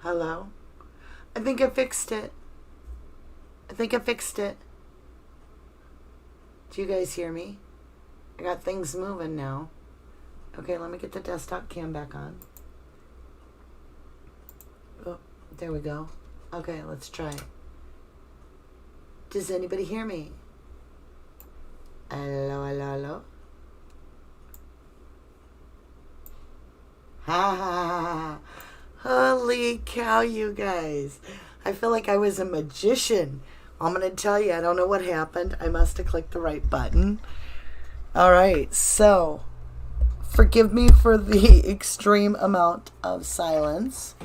Hello? I think I fixed it. I think I fixed it. Do you guys hear me? I got things moving now. Okay, let me get the desktop cam back on. Oh, there we go. Okay, let's try. Does anybody hear me? Hello, hello, hello. Ha ha ha. Holy cow, you guys. I feel like I was a magician. I'm going to tell you, I don't know what happened. I must have clicked the right button. All right, so forgive me for the extreme amount of silence.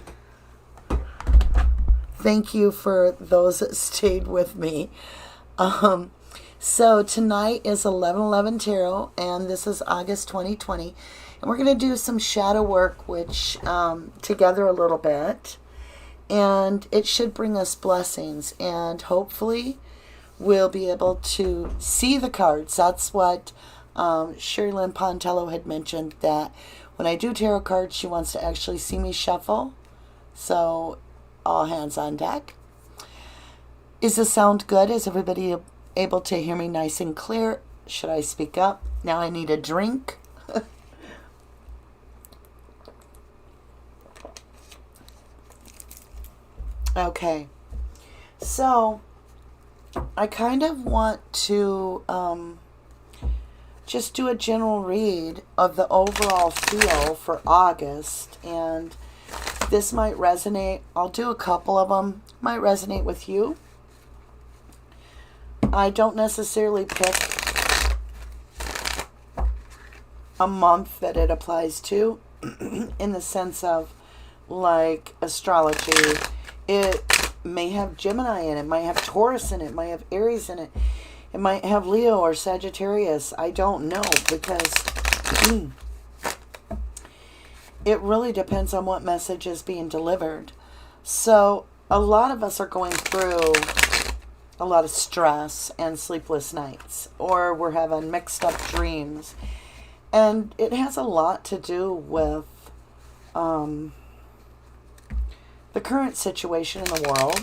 Thank you for those that stayed with me. So tonight is 11/11 Tarot, and this is August 2020. And we're going to do some shadow work, which together a little bit. And it should bring us blessings. And hopefully we'll be able to see the cards. That's what Sherry Lynn Pontello had mentioned, that when I do tarot cards, she wants to actually see me shuffle. So all hands on deck. Is the sound good? Is everybody able to hear me nice and clear? Should I speak up? Now I need a drink. Okay, so I kind of want to just do a general read of the overall feel for August, and this might resonate. I'll do a couple of them. Might resonate with you. I don't necessarily pick a month that it applies to in the sense of like astrology. It may have Gemini in it, might have Taurus in it, might have Aries in it. It might have Leo or Sagittarius. I don't know, because it really depends on what message is being delivered. So a lot of us are going through a lot of stress and sleepless nights, or we're having mixed up dreams. And it has a lot to do with the current situation in the world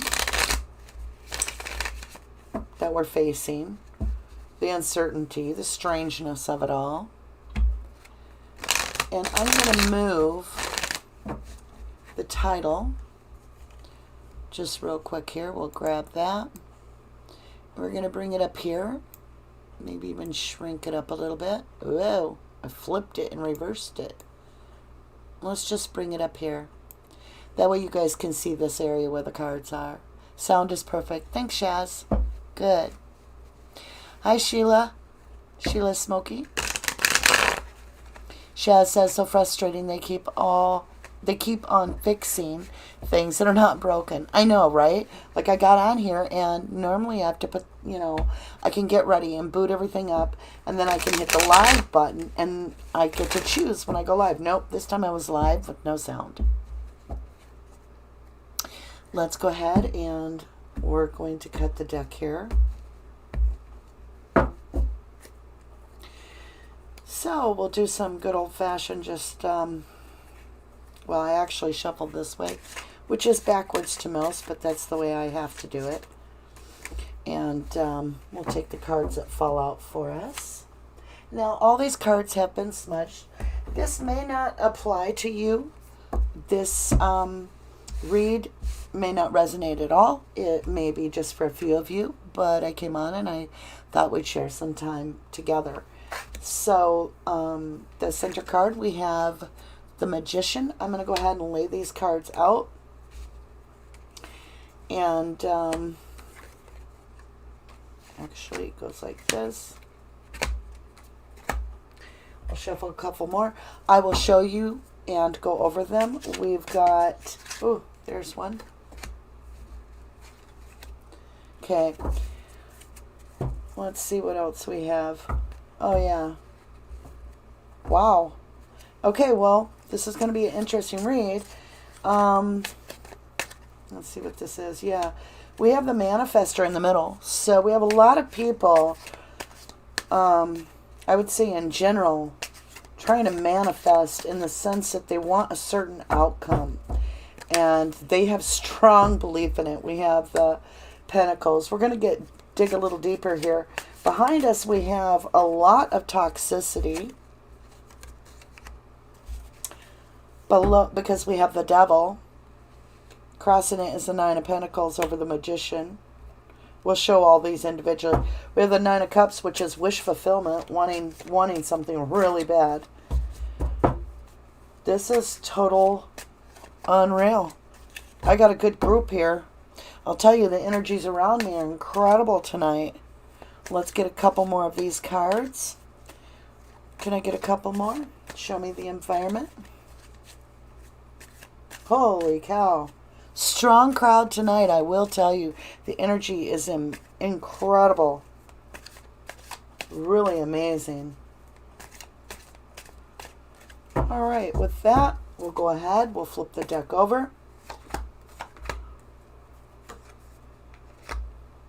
that we're facing, the uncertainty, the strangeness of it all. And I'm going to move the title just real quick here. We'll grab that. We're going to bring it up here. Maybe even shrink it up a little bit. Whoa, I flipped it and reversed it. Let's just bring it up here. That way you guys can see this area where the cards are. Sound is perfect. Thanks, Shaz. Good. Hi, Sheila. Sheila Smokey. Shaz says, so frustrating. They keep on fixing things that are not broken. I know, right? Like I got on here and normally I have to put, I can get ready and boot everything up, and then I can hit the live button and I get to choose when I go live. Nope, this time I was live with no sound. Let's go ahead and we're going to cut the deck here. So we'll do some good old-fashioned just, well, I actually shuffled this way, which is backwards to most, but that's the way I have to do it. And we'll take the cards that fall out for us. Now, all these cards have been smudged. This may not apply to you. This read may not resonate at all. It may be just for a few of you, but I came on and I thought we'd share some time together. So the center card, we have the Magician. I'm going to go ahead and lay these cards out. And actually it goes like this. I'll shuffle a couple more. I will show you and go over them. We've got, oh, there's one. Okay. Let's see what else we have. Oh, yeah. Wow. Okay, well, this is going to be an interesting read. Let's see what this is. Yeah. We have the Manifestor in the middle. So we have a lot of people, I would say in general, trying to manifest in the sense that they want a certain outcome. and they have strong belief in it. We have the Pentacles. We're going to dig a little deeper here. Behind us, we have a lot of toxicity. Below, because we have the Devil. Crossing it is the Nine of Pentacles over the Magician. We'll show all these individually. We have the Nine of Cups, which is wish fulfillment, wanting something really bad. This is total unreal. I got a good group here. I'll tell you, the energies around me are incredible tonight. Let's get a couple more of these cards. Can I get a couple more? Show me the environment. Holy cow. Strong crowd tonight, I will tell you. The energy is incredible. Really amazing. All right, with that, we'll go ahead. We'll flip the deck over.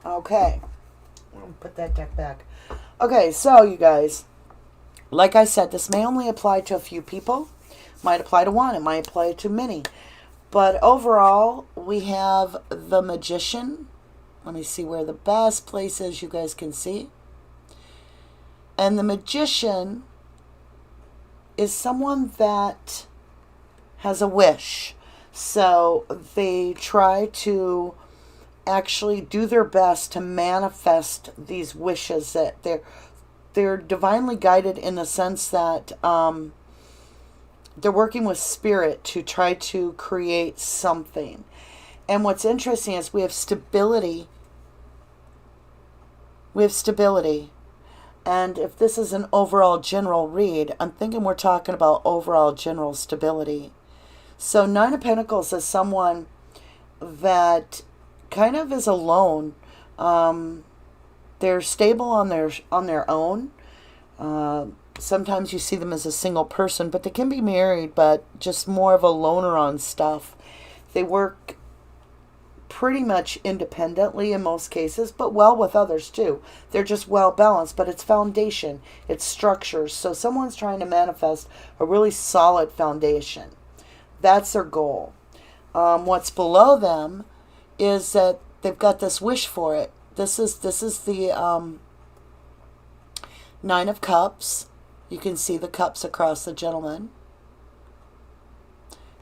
Okay. I'll put that deck back. Okay, so you guys, like I said, this may only apply to a few people. Might apply to one. It might apply to many. But overall, we have the Magician. Let me see where the best place is you guys can see. And the Magician is someone that has a wish. So they try to actually do their best to manifest these wishes, that they're divinely guided in the sense that they're working with spirit to try to create something. And what's interesting is we have stability. We have stability. And if this is an overall general read, I'm thinking we're talking about overall general stability. So Nine of Pentacles is someone that kind of is alone. They're stable on their own. Sometimes you see them as a single person, but they can be married, but just more of a loner on stuff. They work pretty much independently in most cases, but well with others too. They're just well balanced, but it's foundation, it's structures. So someone's trying to manifest a really solid foundation. That's their goal. What's below them is that they've got this wish for it. This is the Nine of Cups. You can see the cups across the gentleman.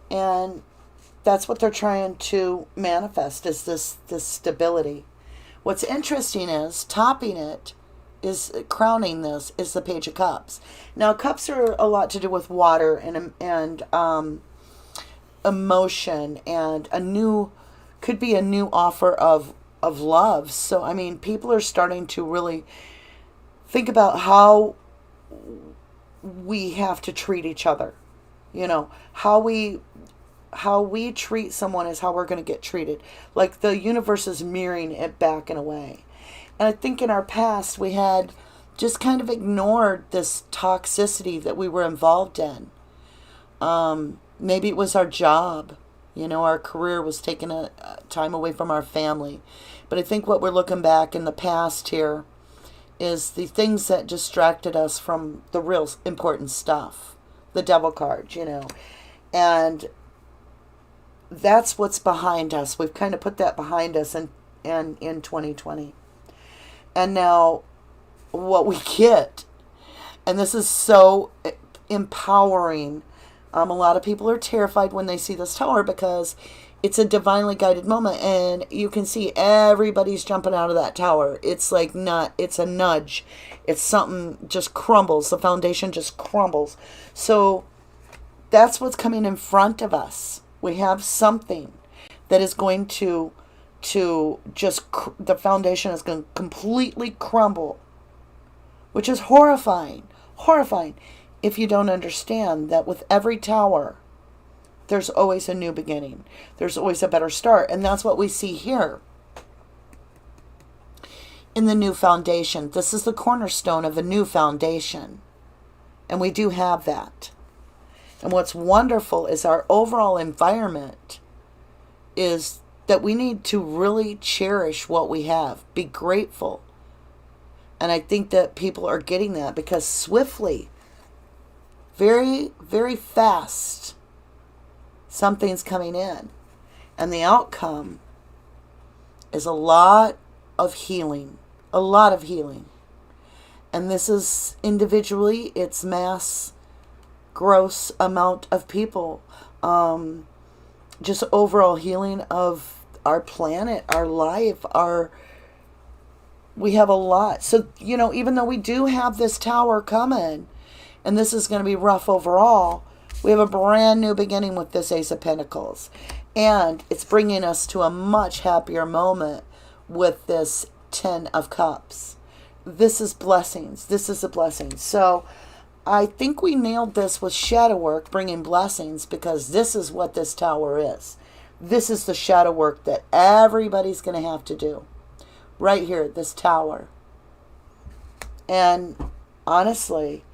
And that's what they're trying to manifest, is this stability. What's interesting is, topping it, is crowning this, is the Page of Cups. Now, cups are a lot to do with water and emotion, and could be a new offer of love. So, I mean, people are starting to really think about how we have to treat each other. You know, how we treat someone is how we're going to get treated. Like the universe is mirroring it back in a way. And I think in our past we had just kind of ignored this toxicity that we were involved in. Maybe it was our job. You know, our career was taking a time away from our family. But I think what we're looking back in the past here is the things that distracted us from the real important stuff. The Devil card, you know. And that's what's behind us. We've kind of put that behind us in 2020. And now what we get, and this is so empowering. A lot of people are terrified when they see this tower because it's a divinely guided moment, and you can see everybody's jumping out of that tower. It's like it's a nudge. It's something just crumbles. The foundation just crumbles. So that's what's coming in front of us. We have something that is going to just, the foundation is going to completely crumble, which is horrifying. Horrifying if you don't understand that with every tower, there's always a new beginning. There's always a better start. And that's what we see here in the new foundation. This is the cornerstone of a new foundation. And we do have that. And what's wonderful is our overall environment is that we need to really cherish what we have. Be grateful. And I think that people are getting that because swiftly, very, very fast, something's coming in. And the outcome is a lot of healing. A lot of healing. And this is individually, it's mass, gross amount of people. Just overall healing of our planet, our life, we have a lot. So, even though we do have this tower coming, and this is going to be rough overall, we have a brand new beginning with this Ace of Pentacles. And it's bringing us to a much happier moment with this Ten of Cups. This is blessings. This is a blessing. So I think we nailed this with shadow work, bringing blessings, because this is what this tower is. This is the shadow work that everybody's going to have to do. Right here, this tower. And honestly,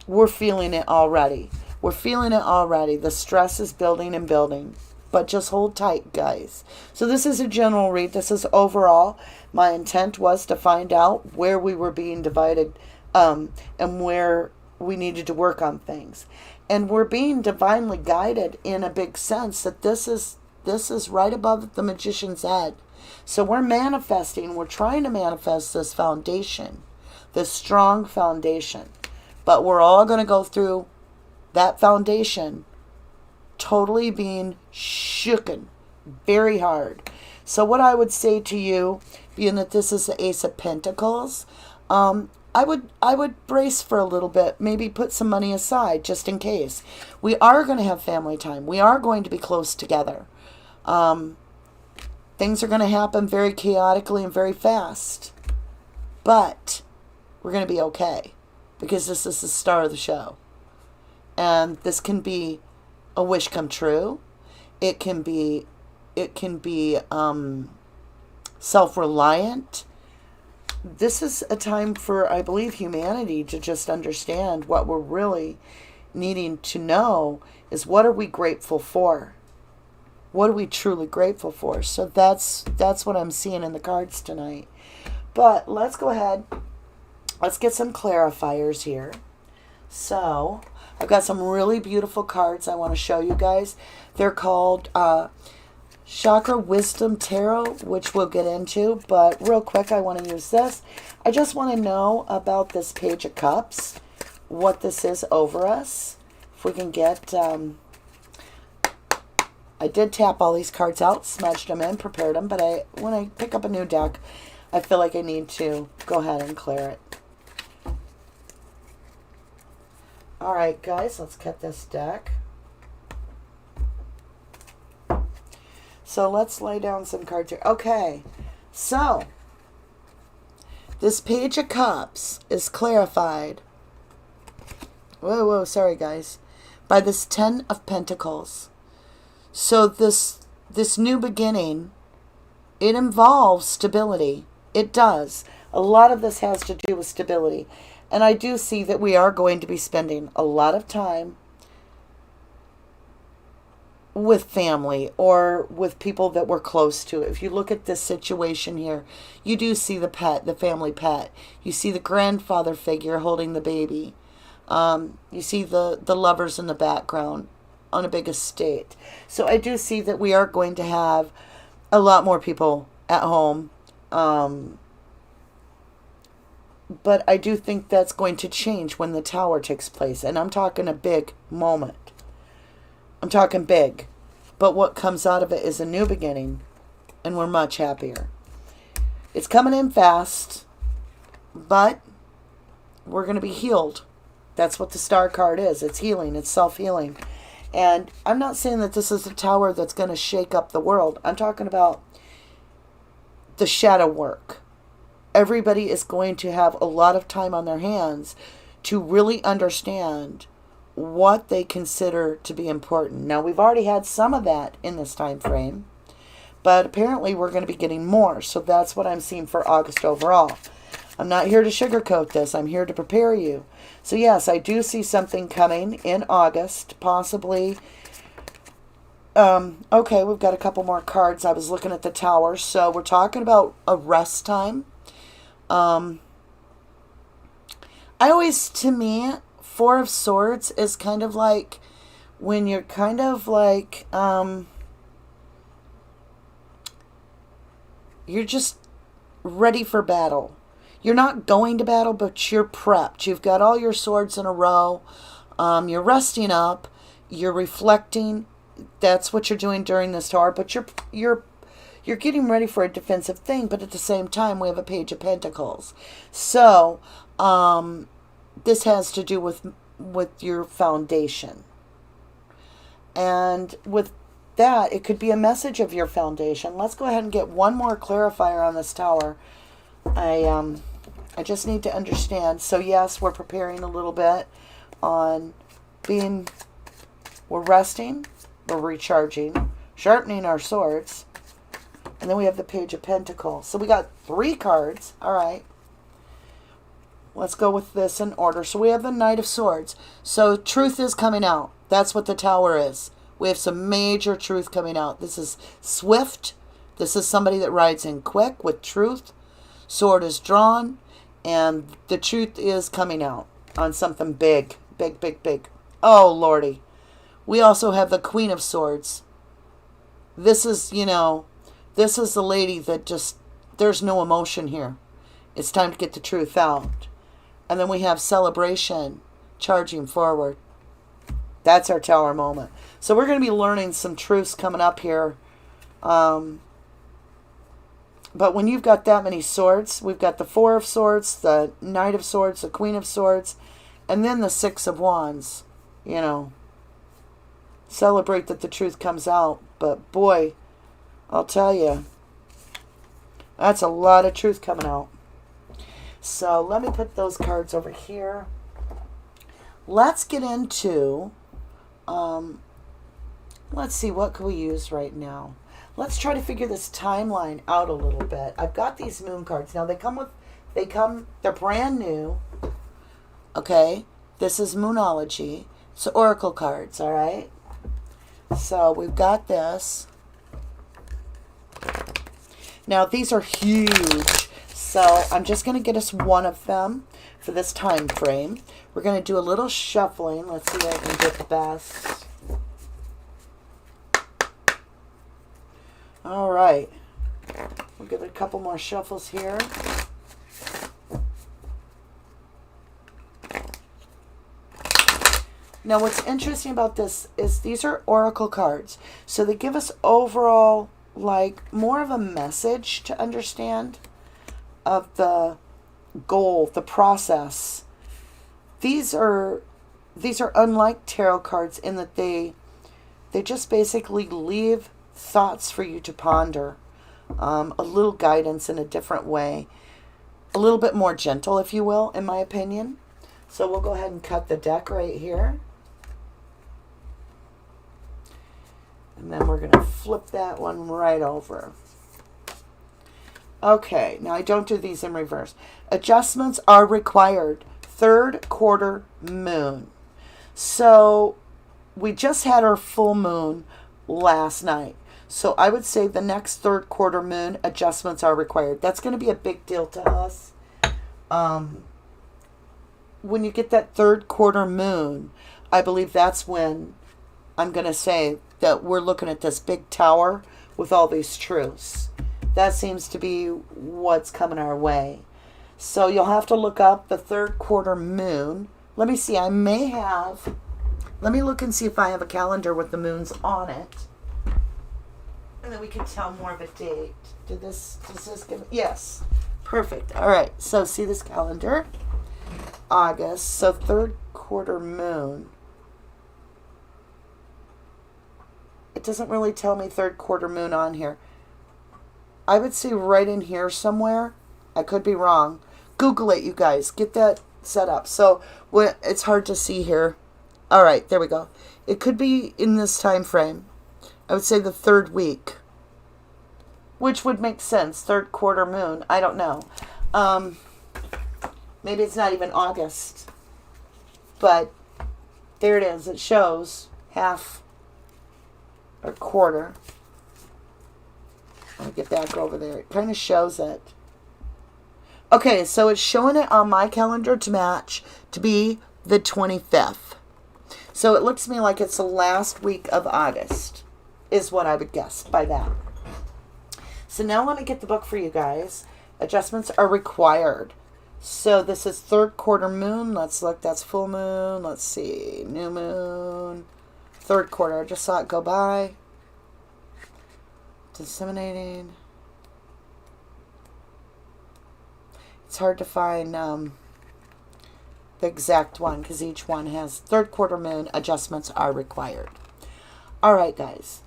we're feeling it already. We're feeling it already. The stress is building and building. But just hold tight, guys. So this is a general read. This is overall. My intent was to find out where we were being divided and where we needed to work on things. And we're being divinely guided in a big sense that this is right above the magician's head. So we're manifesting. We're trying to manifest this foundation, this strong foundation. But we're all going to go through that foundation totally being shooken very hard. So what I would say to you, being that this is the Ace of Pentacles, I would brace for a little bit, maybe put some money aside just in case. We are going to have family time. We are going to be close together. Things are going to happen very chaotically and very fast. But we're going to be okay, because this is the star of the show. And this can be a wish come true. It can be self-reliant. This is a time for, I believe, humanity to just understand what we're really needing to know is, what are we grateful for? What are we truly grateful for? So that's what I'm seeing in the cards tonight. But let's go ahead. Let's get some clarifiers here. So I've got some really beautiful cards I want to show you guys. They're called Chakra Wisdom Tarot, which we'll get into. But real quick, I want to use this. I just want to know about this Page of Cups, what this is over us. If we can get... I did tap all these cards out, smudged them in, prepared them. But when I pick up a new deck, I feel like I need to go ahead and clear it. Alright, guys, let's cut this deck. So let's lay down some cards here. Okay, so this Page of Cups is clarified. Whoa, sorry, guys. By this Ten of Pentacles. So this new beginning, it involves stability. It does. A lot of this has to do with stability. And I do see that we are going to be spending a lot of time with family or with people that we're close to. If you look at this situation here, you do see the pet, the family pet. You see the grandfather figure holding the baby. You see the lovers in the background on a big estate. So I do see that we are going to have a lot more people at home. But I do think that's going to change when the tower takes place. And I'm talking a big moment. I'm talking big. But what comes out of it is a new beginning. And we're much happier. It's coming in fast. But we're going to be healed. That's what the star card is. It's healing. It's self-healing. And I'm not saying that this is a tower that's going to shake up the world. I'm talking about the shadow work. Everybody is going to have a lot of time on their hands to really understand what they consider to be important. Now, we've already had some of that in this time frame, but apparently we're going to be getting more. So that's what I'm seeing for August overall. I'm not here to sugarcoat this. I'm here to prepare you. So yes, I do see something coming in August, possibly. Okay, we've got a couple more cards. I was looking at the tower. So we're talking about a rest time. I always, to me, Four of Swords is kind of like when you're kind of like You're just ready for battle. You're not going to battle, but you're prepped. You've got all your swords in a row. You're resting up. You're reflecting. That's what you're doing during this tower. But you're getting ready for a defensive thing. But at the same time, we have a Page of Pentacles. So this has to do with your foundation. And with that, it could be a message of your foundation. Let's go ahead and get one more clarifier on this tower. I just need to understand. So yes, we're preparing a little bit on we're resting, we're recharging, sharpening our swords, and then we have the Page of Pentacles. So we got 3 cards. All right. Let's go with this in order. So we have the Knight of Swords. So truth is coming out. That's what the tower is. We have some major truth coming out. This is swift. This is somebody that rides in quick with truth. Sword is drawn, and the truth is coming out on something big. Big, big, big. Oh, Lordy. We also have the Queen of Swords. This is, this is the lady that just, there's no emotion here. It's time to get the truth out. And then we have Celebration, charging forward. That's our tower moment. So we're going to be learning some truths coming up here. But when you've got that many swords, we've got the 4 of Swords, the Knight of Swords, the Queen of Swords, and then the 6 of Wands. Celebrate that the truth comes out. But boy, I'll tell you, that's a lot of truth coming out. So let me put those cards over here. Let's get into, let's see, what can we use right now? Let's try to figure this timeline out a little bit. I've got these moon cards. Now they're brand new. Okay. This is Moonology. It's oracle cards, all right? So we've got this. Now these are huge. So I'm just going to get us one of them for this time frame. We're going to do a little shuffling. Let's see what I can get the best. All right. We'll give it a couple more shuffles here. Now what's interesting about this is these are oracle cards. So they give us overall like more of a message to understand of the goal, the process. These are unlike tarot cards in that they just basically leave thoughts for you to ponder, a little guidance in a different way, a little bit more gentle, if you will, in my opinion. So we'll go ahead and cut the deck right here. And then we're going to flip that one right over. Okay, now I don't do these in reverse. Adjustments are required. 3rd quarter moon. So we just had our full moon last night. So I would say the next 3rd quarter moon, adjustments are required. That's going to be a big deal to us. When you get that 3rd quarter moon, I believe that's when I'm going to say that we're looking at this big tower with all these truths. That seems to be what's coming our way. So you'll have to look up the 3rd quarter moon. Let me see. Let me look and see if I have a calendar with the moons on it. And then we can tell more of a date. Does this give... Yes. Perfect. All right. So see this calendar. August. So 3rd quarter moon. It doesn't really tell me 3rd quarter moon on here. I would say right in here somewhere. I could be wrong. Google it, you guys. Get that set up. So it's hard to see here. All right, there we go. It could be in this time frame. I would say the 3rd week, which would make sense. 3rd quarter moon. I don't know. Maybe it's not even August. But there it is. It shows half or quarter. I'll get back over there. It kind of shows it. Okay, so it's showing it on my calendar to match to be the 25th. So it looks to me like it's the last week of August, is what I would guess by that. So now let me get the book for you guys. Adjustments are required. So this is third quarter moon. Let's look. That's full moon. Let's see. New moon. Third quarter. I just saw it go by. Disseminating. It's hard to find the exact one because each one has third quarter moon. Adjustments are required. All right, guys.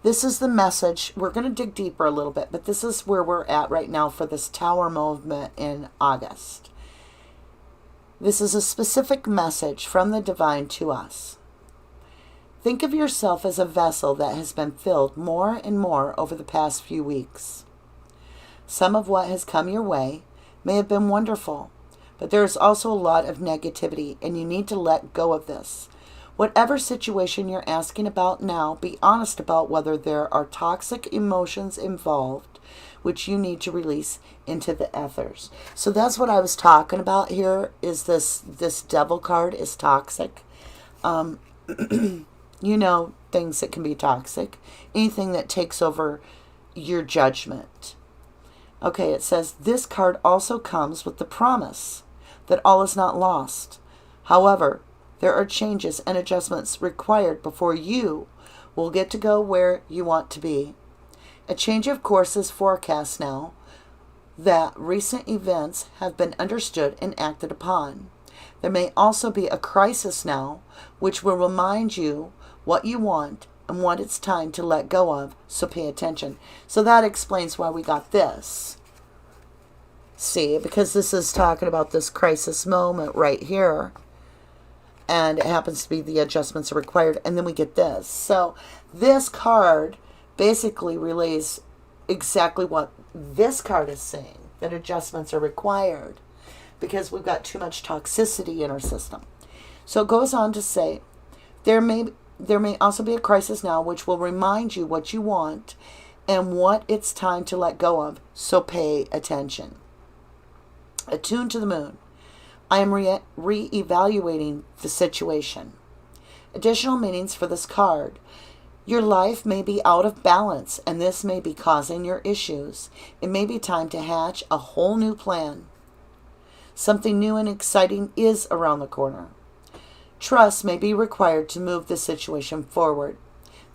This is the message. We're going to dig deeper a little bit, but this is where we're at right now for this Tower movement in August. This is a specific message from the divine to us. Think of yourself as a vessel that has been filled more and more over the past few weeks. Some of what has come your way may have been wonderful, but there is also a lot of negativity, and you need to let go of this. Whatever situation you're asking about now, be honest about whether there are toxic emotions involved, which you need to release into the ethers. So that's what I was talking about here, is this devil card is toxic. You know, things that can be toxic. Anything that takes over your judgment. Okay, it says, this card also comes with the promise that all is not lost. However, there are changes and adjustments required before you will get to go where you want to be. A change of course is forecast now that recent events have been understood and acted upon. There may also be a crisis now which will remind you what you want and what it's time to let go of, so pay attention. So that explains why we got this. See, because this is talking about this crisis moment right here. And it happens to be the adjustments are required. And then we get this. So this card basically relays exactly what this card is saying. That adjustments are required. Because we've got too much toxicity in our system. So it goes on to say, there may also be a crisis now which will remind you what you want and what it's time to let go of. So pay attention. Attune to the moon. I am re-evaluating the situation. Additional meanings for this card. Your life may be out of balance, and this may be causing your issues. It may be time to hatch a whole new plan. Something new and exciting is around the corner. Trust may be required to move the situation forward.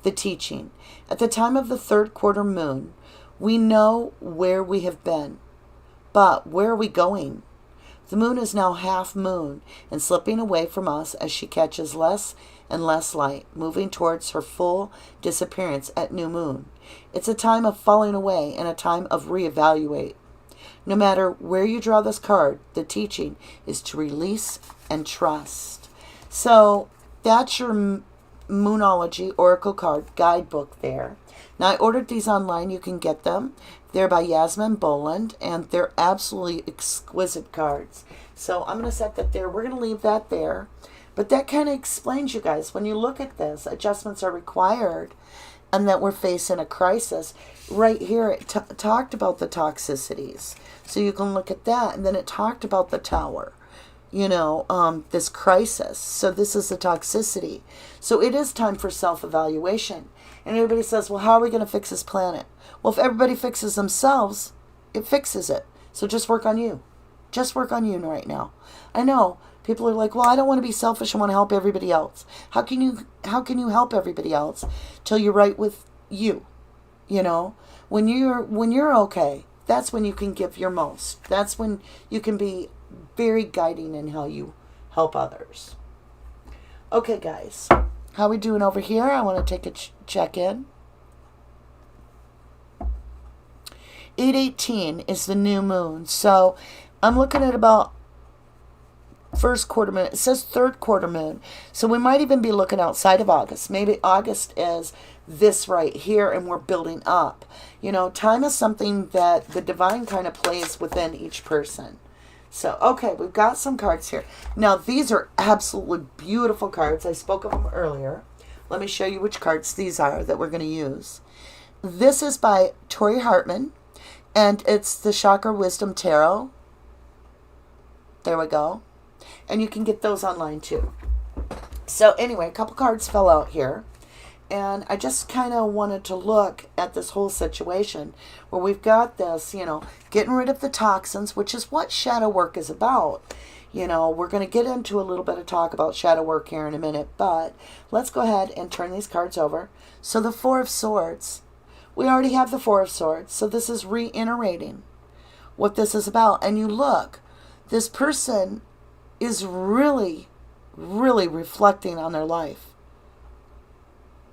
The teaching. At the time of the third quarter moon, we know where we have been. But where are we going? The moon is now half moon and slipping away from us as she catches less and less light, moving towards her full disappearance at new moon. It's a time of falling away and a time of reevaluate. No matter where you draw this card, the teaching is to release and trust. So that's your Moonology Oracle card guidebook there. Now, I ordered these online. You can get them. They're by Yasmin Boland, and they're absolutely exquisite cards. So I'm going to set that there. We're going to leave that there. But that kind of explains, you guys, when you look at this, adjustments are required and that we're facing a crisis. Right here, it talked about the toxicities. So you can look at that. And then it talked about the tower. You know, this crisis. So this is the toxicity. So it is time for self-evaluation. And everybody says, well, how are we going to fix this planet? Well, if everybody fixes themselves, it fixes it. So just work on you. Just work on you right now. I know people are like, well, I don't want to be selfish. I want to help everybody else. How can you help everybody else till you're right with you? You know, when you're okay, that's when you can give your most. That's when you can be very guiding in how you help others. Okay, guys. How we doing over here? I want to take a check-in. 8/18 is the new moon. So I'm looking at about first quarter moon. It says third quarter moon. So we might even be looking outside of August. Maybe August is this right here and we're building up. You know, time is something that the divine kind of plays within each person. So, okay, we've got some cards here. Now, these are absolutely beautiful cards. I spoke of them earlier. Let me show you which cards these are that we're going to use. This is by Tori Hartman, and it's the Chakra Wisdom Tarot. There we go. And you can get those online, too. So, anyway, a couple cards fell out here. And I just kind of wanted to look at this whole situation where we've got this, getting rid of the toxins, which is what shadow work is about. We're going to get into a little bit of talk about shadow work here in a minute, but let's go ahead and turn these cards over. So the Four of Swords, we already have the Four of Swords, so this is reiterating what this is about. And you look, this person is really, really reflecting on their life.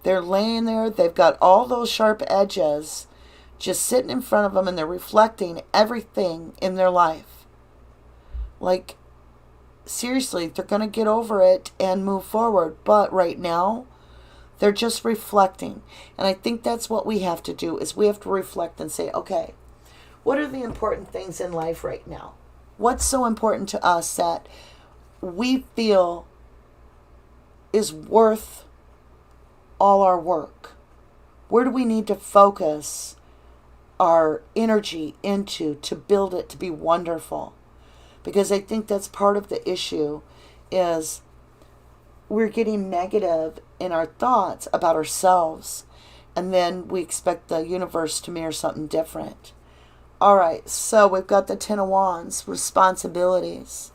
They're laying there, they've got all those sharp edges just sitting in front of them, and they're reflecting everything in their life. Like, seriously, they're going to get over it and move forward. But right now, they're just reflecting. And I think that's what we have to do, is we have to reflect and say, okay, what are the important things in life right now? What's so important to us that we feel is worth all our work? Where do we need to focus our energy into to build it to be wonderful? Because I think that's part of the issue, is we're getting negative in our thoughts about ourselves, and then we expect the universe to mirror something different. All right, so we've got the Ten of Wands, responsibilities.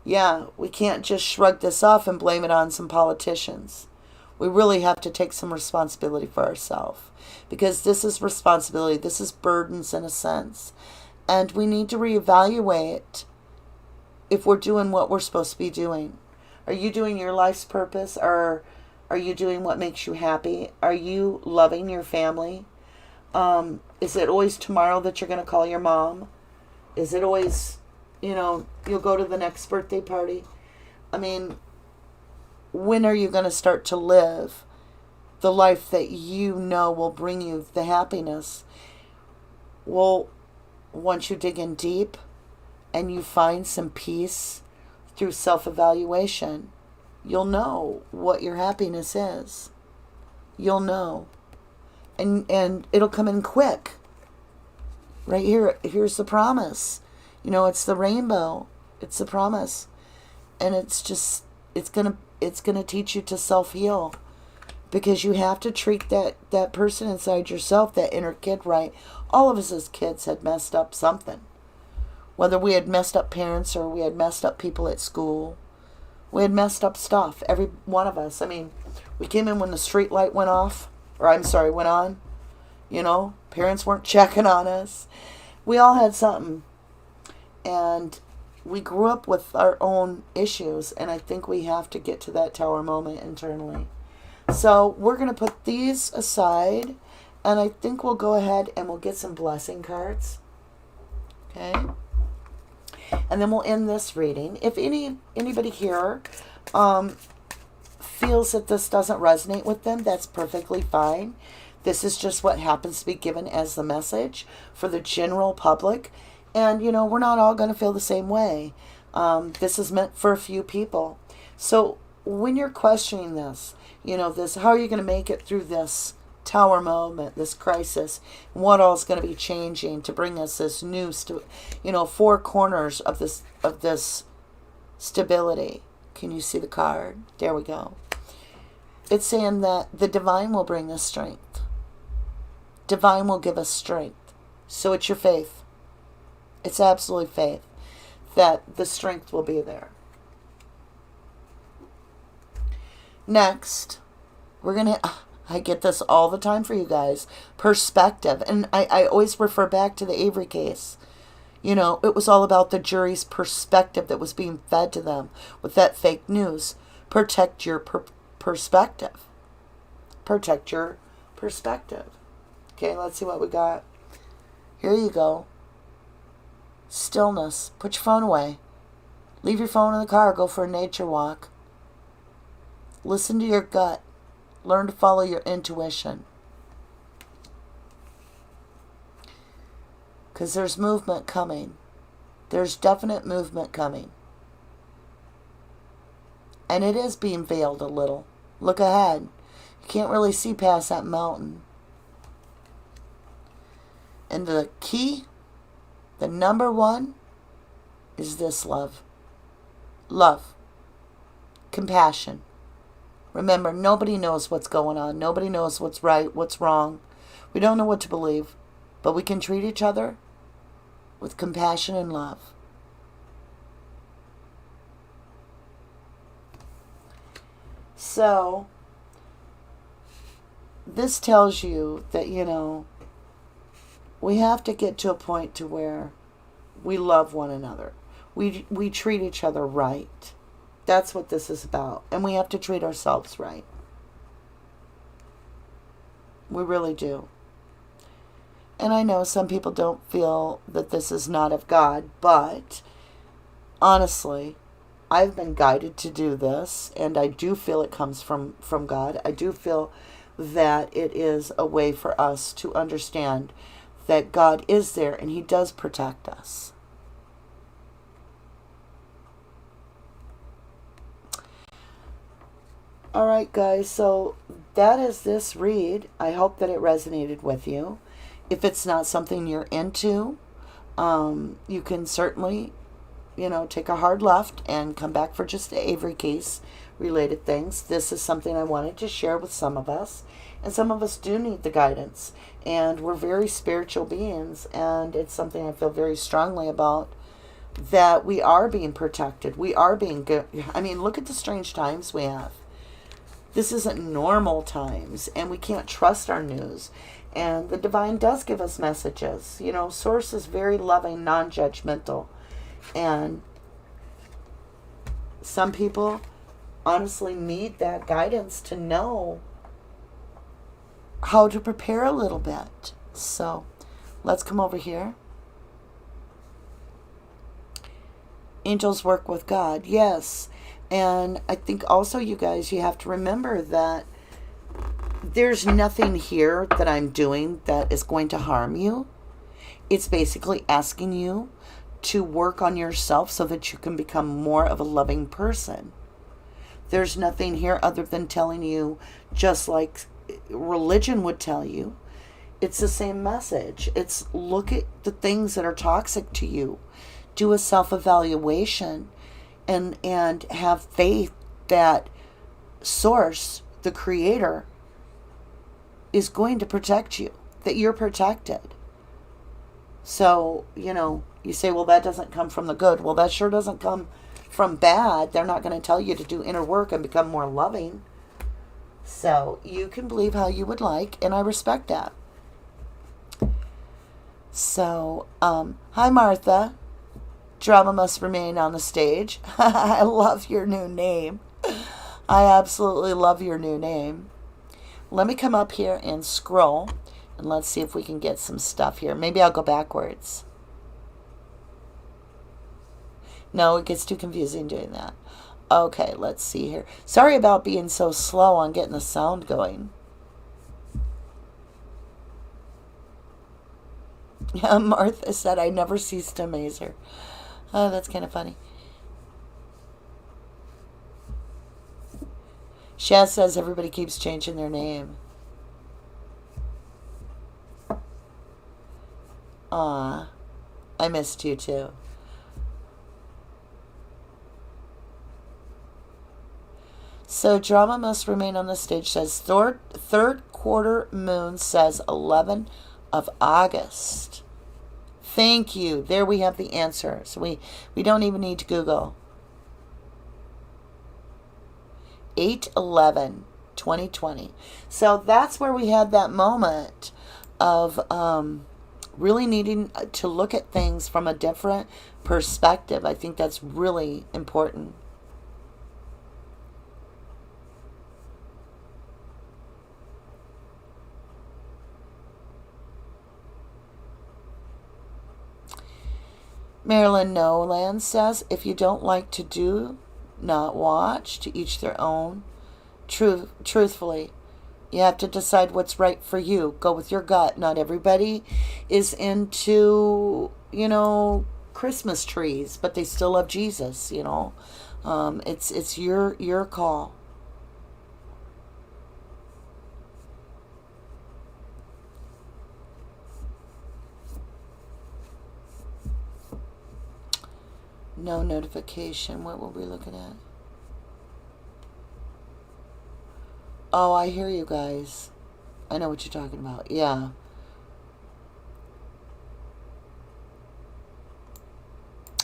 Yeah, we can't just shrug this off and blame it on some politicians. We really have to take some responsibility for ourselves, because this is responsibility. This is burdens in a sense. And we need to reevaluate if we're doing what we're supposed to be doing. Are you doing your life's purpose, or are you doing what makes you happy? Are you loving your family? Is it always tomorrow that you're going to call your mom? Is it always, you'll go to the next birthday party? I mean, when are you going to start to live the life that will bring you the happiness? Well, once you dig in deep and you find some peace through self-evaluation, you'll know what your happiness is. You'll know. And it'll come in quick. Right here, here's the promise. It's the rainbow. It's the promise. And it's going to teach you to self-heal, because you have to treat that person inside yourself, that inner kid, right. All of us as kids had messed up something. Whether we had messed up parents or we had messed up people at school. We had messed up stuff. Every one of us. I mean, we came in when the street light went on. Parents weren't checking on us. We all had something. And we grew up with our own issues. And I think we have to get to that tower moment internally. So we're going to put these aside. And I think we'll go ahead and we'll get some blessing cards. Okay. And then we'll end this reading. If anybody here feels that this doesn't resonate with them, that's perfectly fine. This is just what happens to be given as the message for the general public. And, we're not all going to feel the same way. This is meant for a few people. So when you're questioning this, how are you going to make it through this tower moment, this crisis, what all is going to be changing to bring us this new, four corners of this stability. Can you see the card? There we go. It's saying that the divine will bring us strength. Divine will give us strength. So it's your faith. It's absolutely faith that the strength will be there. Next, we're going to... I get this all the time for you guys. Perspective. And I always refer back to the Avery case. It was all about the jury's perspective that was being fed to them with that fake news. Protect your perspective. Protect your perspective. Okay, let's see what we got. Here you go. Stillness. Put your phone away. Leave your phone in the car. Go for a nature walk. Listen to your gut. Learn to follow your intuition. Because there's movement coming. There's definite movement coming. And it is being veiled a little. Look ahead. You can't really see past that mountain. And the key, the number one, is this love. Love. Compassion. Remember, nobody knows what's going on. Nobody knows what's right, what's wrong. We don't know what to believe, but we can treat each other with compassion and love. So, this tells you that, we have to get to a point to where we love one another. We treat each other right. That's what this is about. And we have to treat ourselves right. We really do. And I know some people don't feel that this is not of God, but honestly, I've been guided to do this, and I do feel it comes from God. I do feel that it is a way for us to understand that God is there and He does protect us. All right, guys, so that is this read. I hope that it resonated with you. If it's not something you're into, you can certainly, take a hard left and come back for just the Avery case related things. This is something I wanted to share with some of us. And some of us do need the guidance. And we're very spiritual beings. And it's something I feel very strongly about, that we are being protected. We are being good. I mean, look at the strange times we have. This isn't normal times, and we can't trust our news. And the divine does give us messages. Source is very loving, non-judgmental. And some people honestly need that guidance to know how to prepare a little bit. So let's come over here. Angels work with God. Yes. And I think also, you guys, you have to remember that there's nothing here that I'm doing that is going to harm you. It's basically asking you to work on yourself so that you can become more of a loving person. There's nothing here other than telling you, just like religion would tell you, it's the same message. It's look at the things that are toxic to you. Do a self-evaluation. And have faith that Source, the Creator, is going to protect you, that you're protected. So, you say, well, that doesn't come from the good. Well, that sure doesn't come from bad. They're not going to tell you to do inner work and become more loving. So, you can believe how you would like, and I respect that. So, hi, Martha. Drama must remain on the stage. I love your new name. I absolutely love your new name. Let me come up here and scroll, and let's see if we can get some stuff here. Maybe I'll go backwards. No, it gets too confusing doing that. Okay, let's see here. Sorry about being so slow on getting the sound going. Martha said, I never cease to amaze her. Oh, that's kind of funny. Shaz says everybody keeps changing their name. Aw, I missed you too. So drama must remain on the stage says third quarter moon says 11 of August. Thank you. There we have the answer. So we don't even need to Google. 8/11/2020. So that's where we had that moment of really needing to look at things from a different perspective. I think that's really important. Marilyn Nolan says, if you don't like to do, not watch, to each their own. Truthfully, you have to decide what's right for you. Go with your gut. Not everybody is into, Christmas trees, but they still love Jesus, It's your call. No notification. What were we looking at? Oh, I hear you guys. I know what you're talking about. Yeah.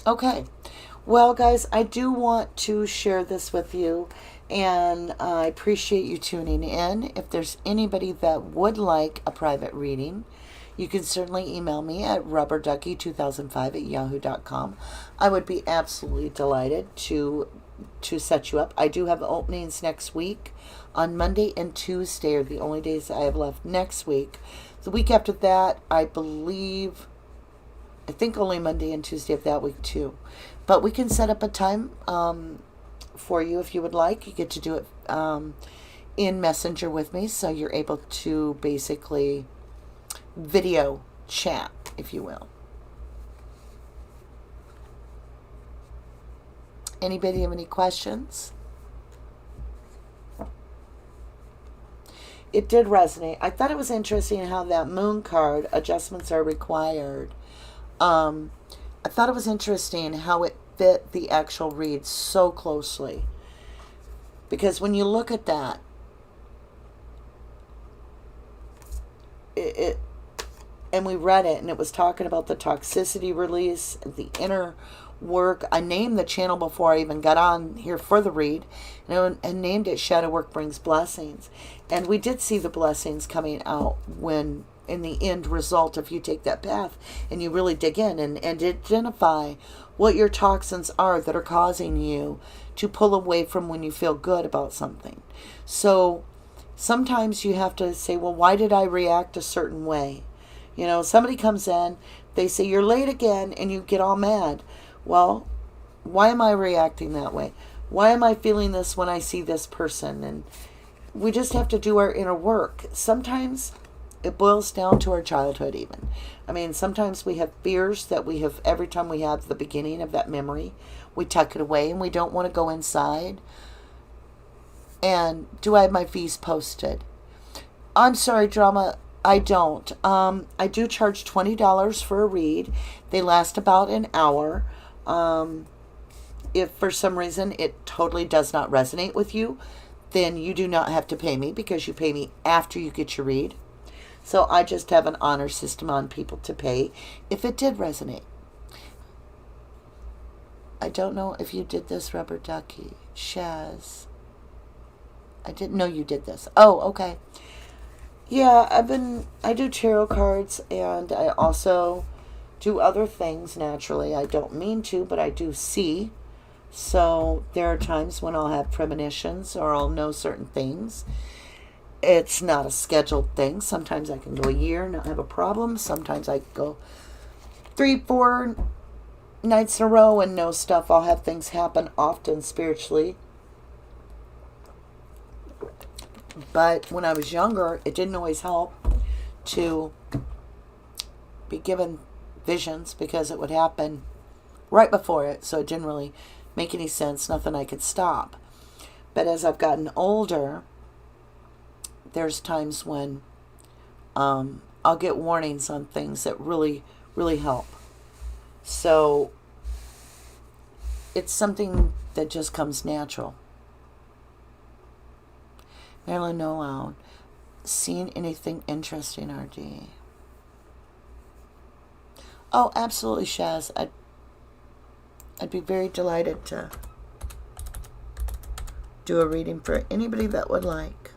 Okay. Well, guys, I do want to share this with you, and I appreciate you tuning in. If there's anybody that would like a private reading, you can certainly email me at rubberducky2005@yahoo.com. I would be absolutely delighted to set you up. I do have openings next week. On Monday and Tuesday are the only days I have left next week. The week after that, I think only Monday and Tuesday of that week too. But we can set up a time for you if you would like. You get to do it in Messenger with me, so you're able to basically video chat, if you will. Anybody have any questions? It did resonate. I thought it was interesting how that moon card, adjustments are required. I thought it was interesting how it fit the actual read so closely. Because when you look at that, and we read it, and it was talking about the toxicity release, the inner work. I named the channel before I even got on here for the read, and named it Shadow Work Brings Blessings. And we did see the blessings coming out when, in the end result, if you take that path and you really dig in and identify what your toxins are that are causing you to pull away from when you feel good about something. So sometimes you have to say, well, why did I react a certain way? You know, somebody comes in, they say, you're late again, and you get all mad. Well, why am I reacting that way? Why am I feeling this when I see this person? And we just have to do our inner work. Sometimes it boils down to our childhood even. I mean, sometimes we have fears that we have every time we have the beginning of that memory. We tuck it away and we don't want to go inside. And do I have my fees posted? I'm sorry, Drama. I don't. I do charge $20 for a read. They last about an hour. If for some reason it totally does not resonate with you, then you do not have to pay me because you pay me after you get your read. So I just have an honor system on people to pay if it did resonate. I don't know if you did this, Rubberducky. Shaz. I didn't know you did this. Oh, okay. Yeah, I do tarot cards, and I also do other things naturally. I don't mean to, but I do see. So there are times when I'll have premonitions or I'll know certain things. It's not a scheduled thing. Sometimes I can go a year and not have a problem. Sometimes I go 3-4 nights in a row and know stuff. I'll have things happen often spiritually. But when I was younger, it didn't always help to be given visions because it would happen right before it. So it didn't really make any sense. Nothing I could stop. But as I've gotten older, there's times when I'll get warnings on things that really, really help. So it's something that just comes natural. Marilyn Noel, seen anything interesting, RD? Oh, absolutely, Shaz. I'd be very delighted to do a reading for anybody that would like.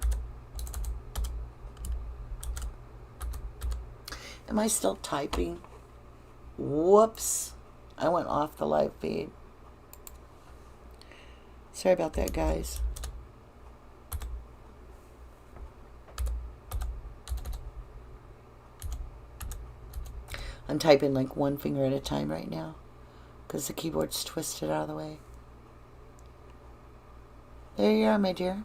Am I still typing? Whoops. I went off the live feed. Sorry about that, guys. I'm typing like one finger at a time right now because the keyboard's twisted out of the way. There you are, my dear.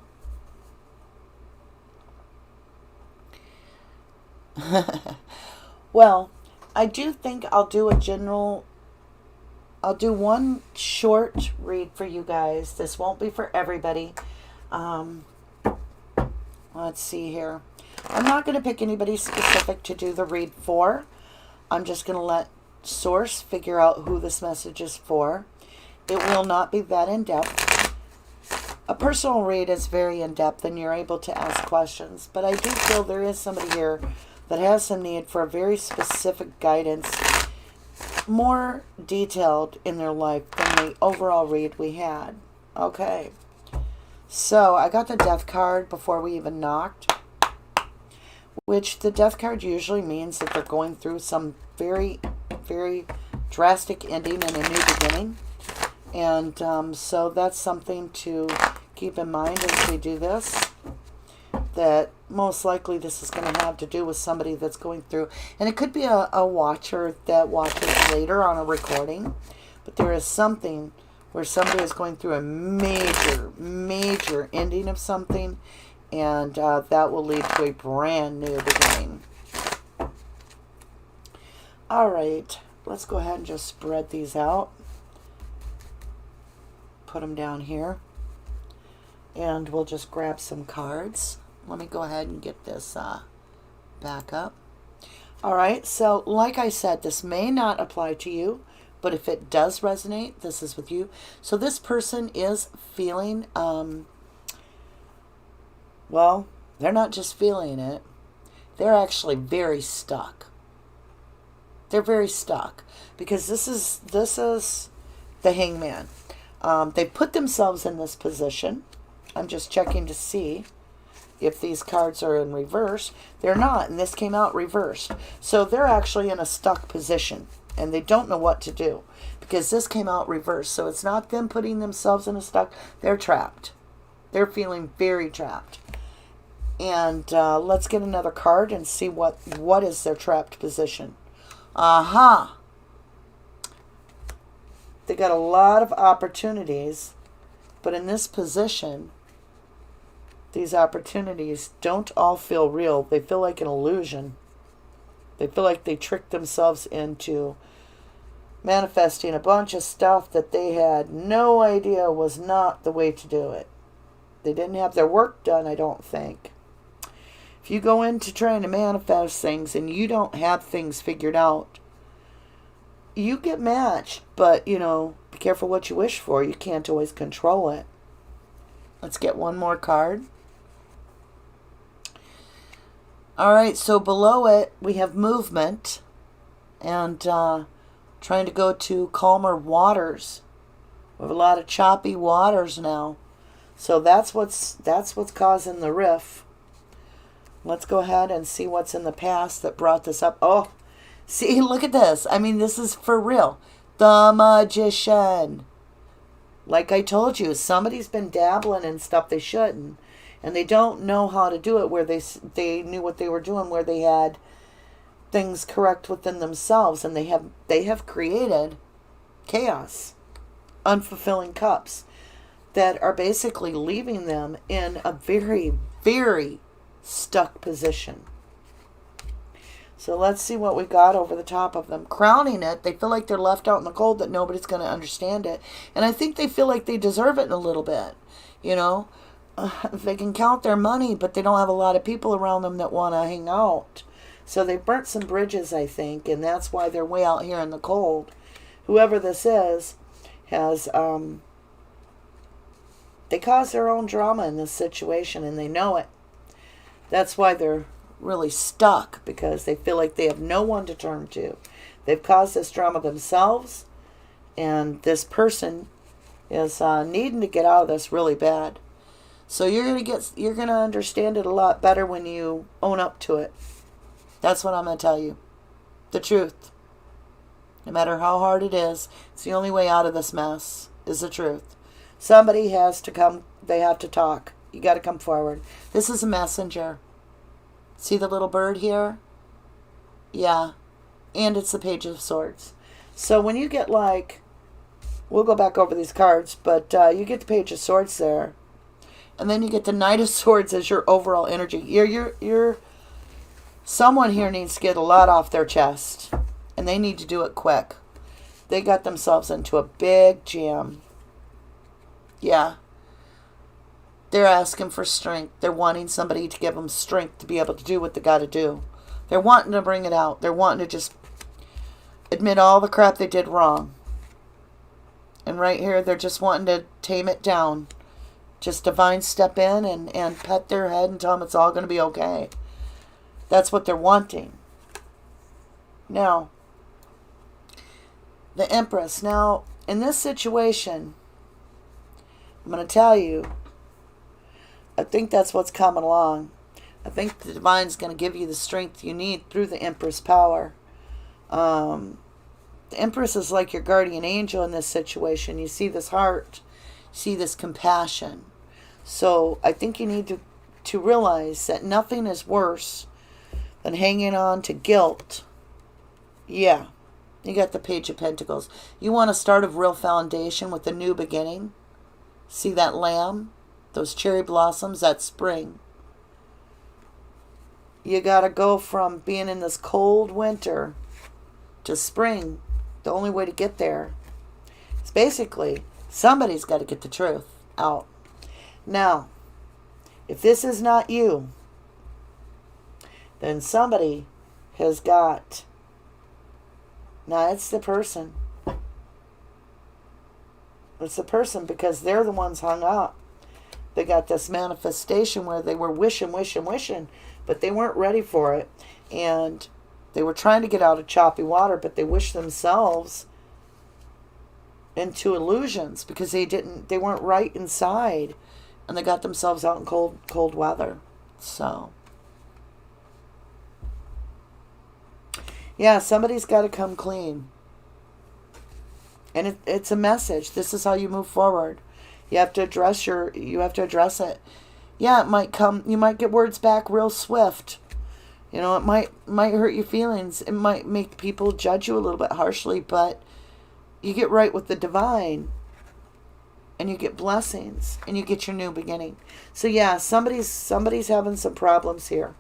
Well, I do think I'll do one short read for you guys. This won't be for everybody. Let's see here. I'm not going to pick anybody specific to do the read for. I'm just going to let Source figure out who this message is for. It will not be that in depth. A personal read is very in-depth and you're able to ask questions. But I do feel there is somebody here that has some need for a very specific guidance, more detailed in their life than the overall read we had. Okay. So I got the Death card before we even knocked, which the Death card usually means that they're going through some very, very drastic ending and a new beginning. And so that's something to keep in mind as we do this, that most likely this is going to have to do with somebody that's going through, and it could be a watcher that watches later on a recording, but there is something where somebody is going through a major, major ending of something, and that will lead to a brand new beginning. All right, let's go ahead and just spread these out. Put them down here. And we'll just grab some cards. Let me go ahead and get this back up. All right, so like I said, this may not apply to you, but if it does resonate, this is with you. So this person is feeling, well, they're not just feeling it. They're actually very stuck. They're very stuck because this is the Hangman. They put themselves in this position. I'm just checking to see if these cards are in reverse. They're not, and this came out reversed. So they're actually in a stuck position, and they don't know what to do because this came out reversed. So it's not them putting themselves in a stuck. They're trapped. They're feeling very trapped. And let's get another card and see what is their trapped position. Aha! They got a lot of opportunities, but in this position, these opportunities don't all feel real. They feel like an illusion. They feel like they tricked themselves into manifesting a bunch of stuff that they had no idea was not the way to do it. They didn't have their work done, I don't think. If you go into trying to manifest things and you don't have things figured out, you get matched, but, you know, be careful what you wish for. You can't always control it. Let's get one more card. All right, so below it, we have movement and trying to go to calmer waters. We have a lot of choppy waters now. So that's what's causing the rift. Let's go ahead and see what's in the past that brought this up. Oh, see, look at this. I mean, this is for real. The Magician. Like I told you, somebody's been dabbling in stuff they shouldn't. And they don't know how to do it where they knew what they were doing, where they had things correct within themselves. And they have created chaos, unfulfilling cups that are basically leaving them in a very, very stuck position. So let's see what we got over the top of them. Crowning it, they feel like they're left out in the cold, that nobody's going to understand it. And I think they feel like they deserve it in a little bit. You know, they can count their money, but they don't have a lot of people around them that want to hang out. So they burnt some bridges, I think, and that's why they're way out here in the cold. Whoever this is has, they caused their own drama in this situation, and they know it. That's why they're really stuck, because they feel like they have no one to turn to. They've caused this drama themselves, and this person is needing to get out of this really bad. So you're gonna understand it a lot better when you own up to it. That's what I'm gonna tell you. The truth. No matter how hard it is, it's the only way out of this mess is the truth. Somebody has to come. They have to talk. You got to come forward. This is a messenger. See the little bird here? Yeah. And it's the Page of Swords. So when you get like, we'll go back over these cards, but you get the Page of Swords there. And then you get the Knight of Swords as your overall energy. You're someone here needs to get a lot off their chest. And they need to do it quick. They got themselves into a big jam. Yeah. They're asking for strength. They're wanting somebody to give them strength to be able to do what they got to do. They're wanting to bring it out. They're wanting to just admit all the crap they did wrong. And right here, they're just wanting to tame it down. Just divine step in and pet their head and tell them it's all going to be okay. That's what they're wanting. Now, the Empress. Now, in this situation, I'm going to tell you, I think that's what's coming along. I think the Divine's going to give you the strength you need through the Empress power. The Empress is like your guardian angel in this situation. You see this heart, you see this compassion. So I think you need to realize that nothing is worse than hanging on to guilt. Yeah, you got the Page of Pentacles. You want to start a real foundation with a new beginning. See that lamb? Those cherry blossoms, that spring. You got to go from being in this cold winter to spring. The only way to get there is basically somebody's got to get the truth out. Now, if this is not you, then somebody has got... Now, it's the person. It's the person, because they're the ones hung up. They got this manifestation where they were wishing, but they weren't ready for it. And they were trying to get out of choppy water, but they wished themselves into illusions because they weren't right inside. And they got themselves out in cold weather. So, yeah, somebody's got to come clean. And it's a message. This is how you move forward. You have to address it. Yeah, it might come, you might get words back real swift. You know, it might hurt your feelings. It might make people judge you a little bit harshly, but you get right with the Divine and you get blessings and you get your new beginning. So yeah, somebody's having some problems here.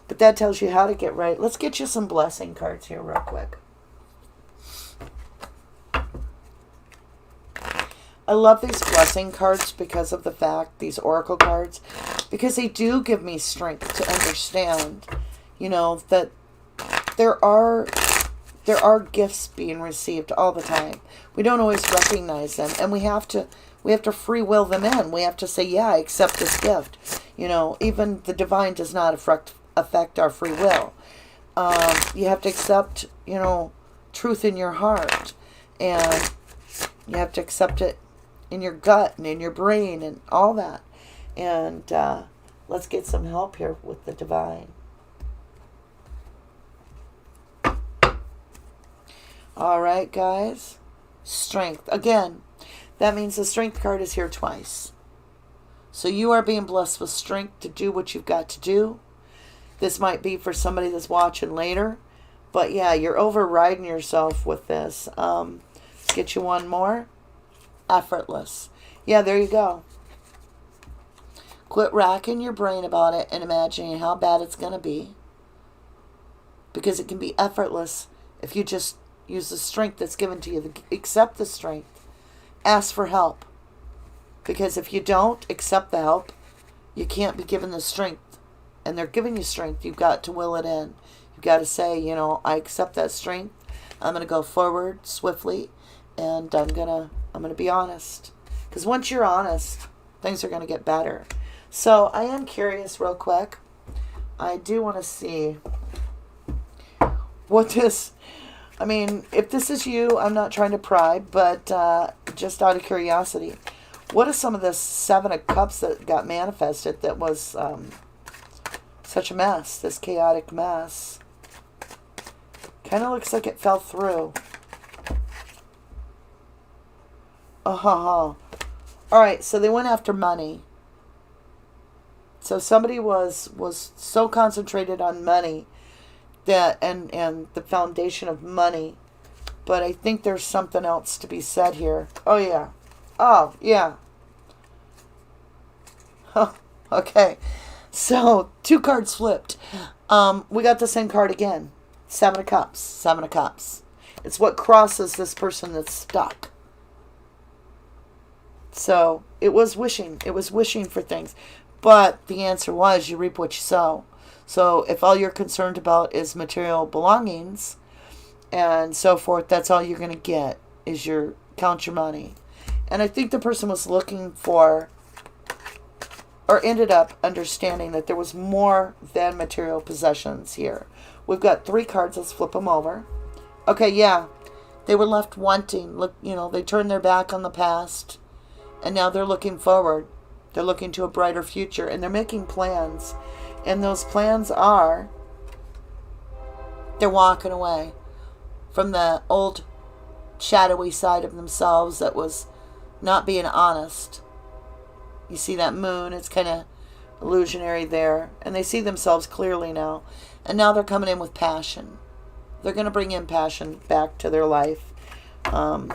But that tells you how to get right. Let's get you some blessing cards here real quick. I love these blessing cards because of the fact, these oracle cards, because they do give me strength to understand, you know, that there are gifts being received all the time. We don't always recognize them, and we have to free will them in. We have to say, yeah, I accept this gift. You know, even the Divine does not affect our free will. You have to accept, you know, truth in your heart, and you have to accept it in your gut and in your brain and all that. And let's get some help here with the Divine. All right, guys. Strength. Again, that means the Strength card is here twice. So you are being blessed with strength to do what you've got to do. This might be for somebody that's watching later. But yeah, you're overriding yourself with this. Let's get you one more. Effortless. Yeah, there you go. Quit racking your brain about it and imagining how bad it's going to be. Because it can be effortless if you just use the strength that's given to you. Accept the strength. Ask for help. Because if you don't accept the help, you can't be given the strength. And they're giving you strength. You've got to will it in. You've got to say, you know, I accept that strength. I'm going to go forward swiftly. And I'm going to be honest. Because once you're honest, things are going to get better. So I am curious real quick. I do want to see what this... I mean, if this is you, I'm not trying to pry, but just out of curiosity, what is some of this Seven of Cups that got manifested that was such a mess, this chaotic mess? Kind of looks like it fell through. All right, so they went after money. So somebody was so concentrated on money that and the foundation of money, but I think there's something else to be said here. Oh yeah. Okay, so 2 cards flipped. We got the same card again. 7 of Cups. It's what crosses this person that's stuck. So it was wishing for things, but the answer was you reap what you sow. So if all you're concerned about is material belongings and so forth, that's all you're going to get is count your money. And I think the person was looking for, or ended up understanding that there was more than material possessions here. We've got 3 cards. Let's flip them over. Okay, yeah. They were left wanting. Look, they turned their back on the past, and now they're looking forward. They're looking to a brighter future, and they're making plans. And those plans are, they're walking away from the old shadowy side of themselves that was not being honest. You see that moon, it's kind of illusionary there. And they see themselves clearly now. And now they're coming in with passion. They're going to bring in passion back to their life. And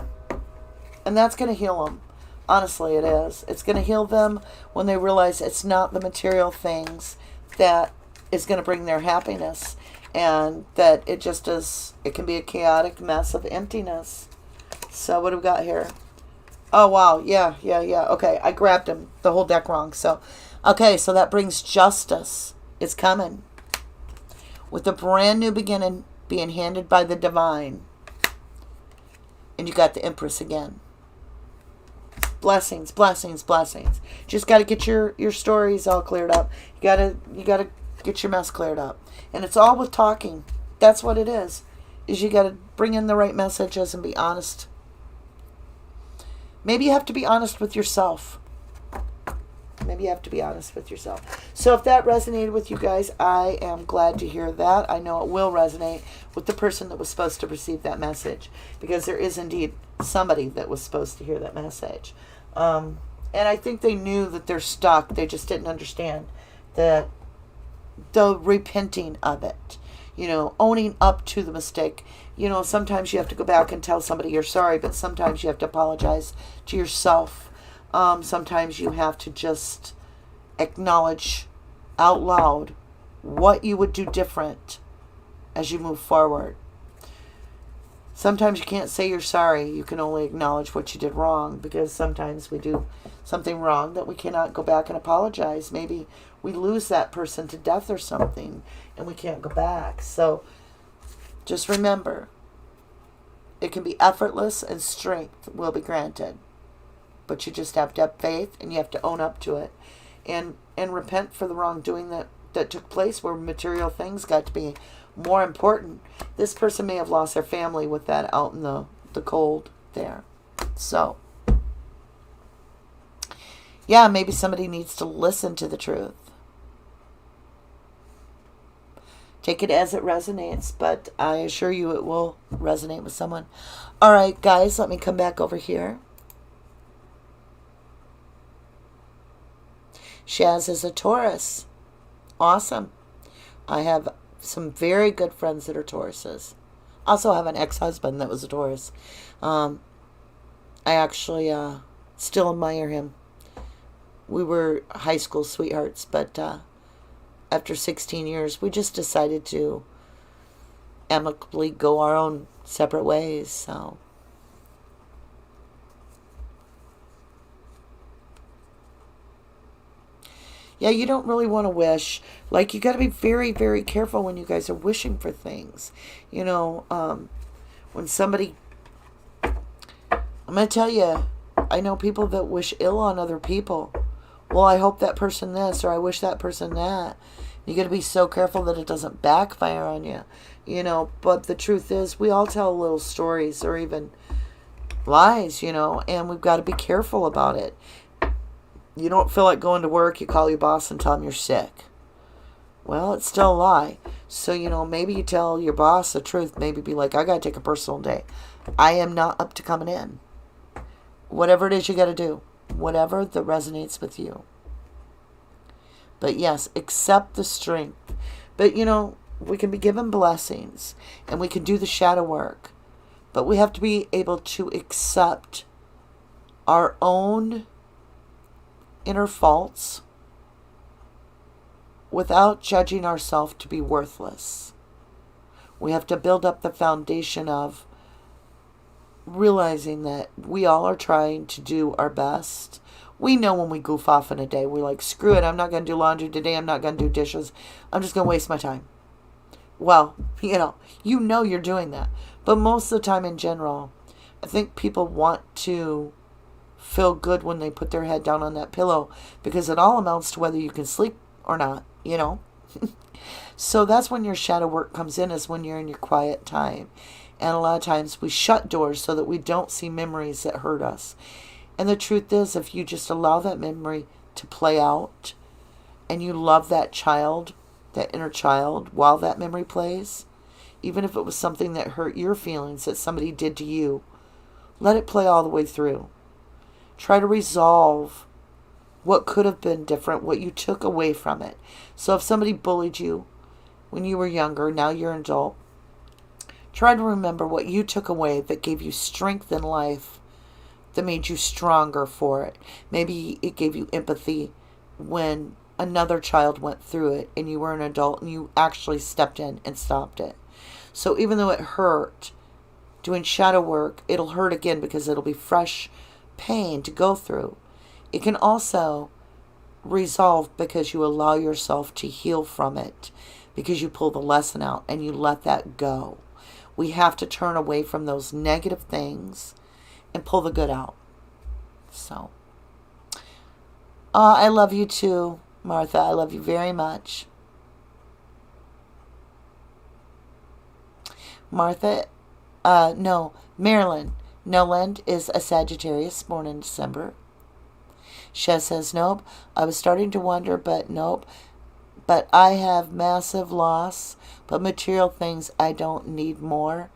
that's going to heal them. Honestly, it is. It's going to heal them when they realize it's not the material things that is going to bring their happiness. And that it just is, it can be a chaotic mess of emptiness. So what do we got here? Oh, wow. Yeah. Okay, I grabbed the whole deck wrong. So, okay, so that brings justice. It's coming. With a brand new beginning being handed by the divine. And you got the Empress again. Blessings, blessings, blessings. Just got to get your stories all cleared up. You got to get your mess cleared up. And it's all with talking. That's what it is you got to bring in the right messages and be honest. Maybe you have to be honest with yourself. So if that resonated with you guys, I am glad to hear that. I know it will resonate with the person that was supposed to receive that message, because there is indeed somebody that was supposed to hear that message. And I think they knew that they're stuck. They just didn't understand the repenting of it. Owning up to the mistake. Sometimes you have to go back and tell somebody you're sorry, but sometimes you have to apologize to yourself. Sometimes you have to just acknowledge out loud what you would do different as you move forward. Sometimes you can't say you're sorry. You can only acknowledge what you did wrong, because sometimes we do something wrong that we cannot go back and apologize. Maybe we lose that person to death or something and we can't go back. So just remember, it can be effortless and strength will be granted. But you just have to have faith, and you have to own up to it. And repent for the wrongdoing that took place, where material things got to be more important. This person may have lost their family with that out in the cold there. So, yeah, maybe somebody needs to listen to the truth. Take it as it resonates, but I assure you it will resonate with someone. All right, guys, let me come back over here. Shaz is a Taurus. Awesome. I have some very good friends that are Tauruses. Also have an ex-husband that was a Taurus. I actually still admire him. We were high school sweethearts, but after 16 years, we just decided to amicably go our own separate ways. So, yeah, you don't really want to wish. Like, you got to be very, very careful when you guys are wishing for things. When somebody, I'm going to tell you, I know people that wish ill on other people. Well, I hope that person this, or I wish that person that. You got to be so careful that it doesn't backfire on you. But the truth is, we all tell little stories or even lies, and we've got to be careful about it. You don't feel like going to work, you call your boss and tell him you're sick. Well, it's still a lie. So, maybe you tell your boss the truth. Maybe be like, I got to take a personal day. I am not up to coming in. Whatever it is you got to do. Whatever that resonates with you. But yes, accept the strength. But, we can be given blessings. And we can do the shadow work. But we have to be able to accept our own inner faults without judging ourselves to be worthless. We have to build up the foundation of realizing that we all are trying to do our best. We know when we goof off in a day, we're like, screw it, I'm not going to do laundry today, I'm not going to do dishes, I'm just going to waste my time. Well, you're doing that. But most of the time in general, I think people want to feel good when they put their head down on that pillow, because it all amounts to whether you can sleep or not, you know. So that's when your shadow work comes in, is when you're in your quiet time. And a lot of times we shut doors so that we don't see memories that hurt us. And the truth is, if you just allow that memory to play out, and you love that child, that inner child, while that memory plays, even if it was something that hurt your feelings that somebody did to you, let it play all the way through. Try to resolve what could have been different, what you took away from it. So if somebody bullied you when you were younger, now you're an adult, try to remember what you took away that gave you strength in life, that made you stronger for it. Maybe it gave you empathy when another child went through it and you were an adult and you actually stepped in and stopped it. So even though it hurt, doing shadow work, it'll hurt again because it'll be fresh pain to go through. It can also resolve because you allow yourself to heal from it, because you pull the lesson out and you let that go. We have to turn away from those negative things and pull the good out. So, I love you too, Martha. I love you very much. Martha, no, Marilyn. Noland is a Sagittarius, born in December. Shez says, nope. I was starting to wonder, but nope. But I have massive loss, but material things I don't need more.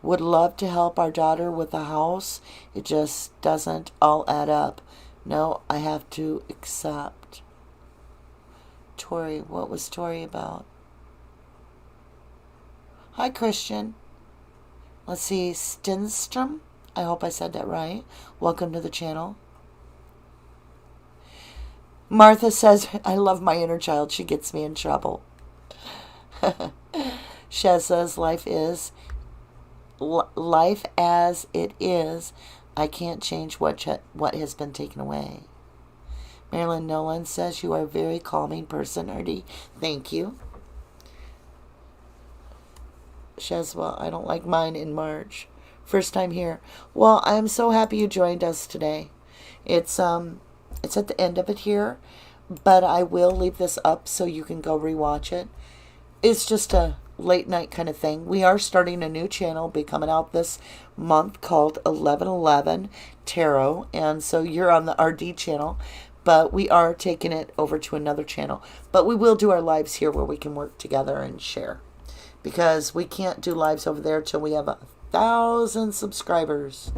Would love to help our daughter with a house. It just doesn't all add up. No, I have to accept. Tori, what was Tori about? Hi, Christian. Let's see, Stinstrom. I hope I said that right. Welcome to the channel. Martha says, I love my inner child. She gets me in trouble. Shez says, life as it is. I can't change what has been taken away. Marilyn Nolan says, you are a very calming person, Artie. Thank you. Shez, well, I don't like mine in March. First time here. Well, I'm so happy you joined us today. It's at the end of it here, but I will leave this up so you can go rewatch it. It's just a late night kind of thing. We are starting a new channel, be coming out this month, called 1111 Tarot, and so you're on the RD channel, but we are taking it over to another channel. But we will do our lives here where we can work together and share, because we can't do lives over there till we have 1,000 subscribers.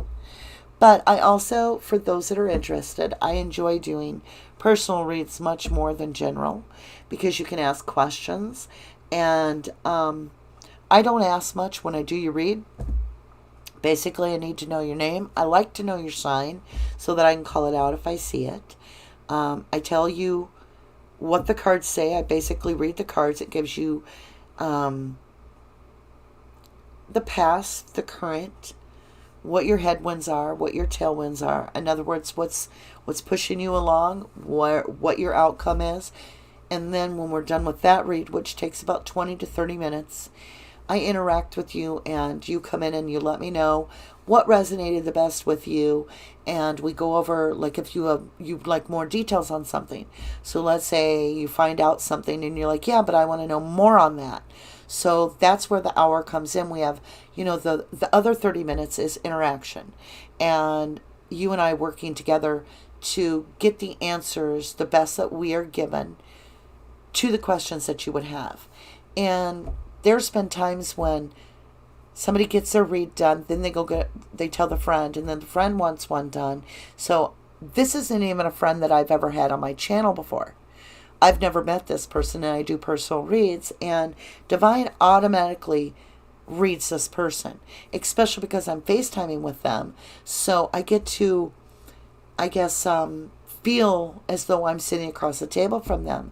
But I also, for those that are interested, I enjoy doing personal reads much more than general, because you can ask questions. And I don't ask much when I do your read. Basically, I need to know your name. I like to know your sign so that I can call it out if I see it. I tell you what the cards say. I basically read the cards. It gives you the past, the current, what your headwinds are, what your tailwinds are. In other words, what's pushing you along, what your outcome is. And then when we're done with that read, which takes about 20 to 30 minutes, I interact with you and you come in and you let me know what resonated the best with you. And we go over, like, if you'd like more details on something. So let's say you find out something and you're like, yeah, but I want to know more on that. So that's where the hour comes in. We have, the other 30 minutes is interaction. And you and I working together to get the answers, the best that we are given, to the questions that you would have. And there's been times when somebody gets their read done, then they tell the friend, and then the friend wants one done. So this isn't even a friend that I've ever had on my channel before. I've never met this person, and I do personal reads, and Divine automatically reads this person, especially because I'm FaceTiming with them. So I get to, I guess, feel as though I'm sitting across the table from them.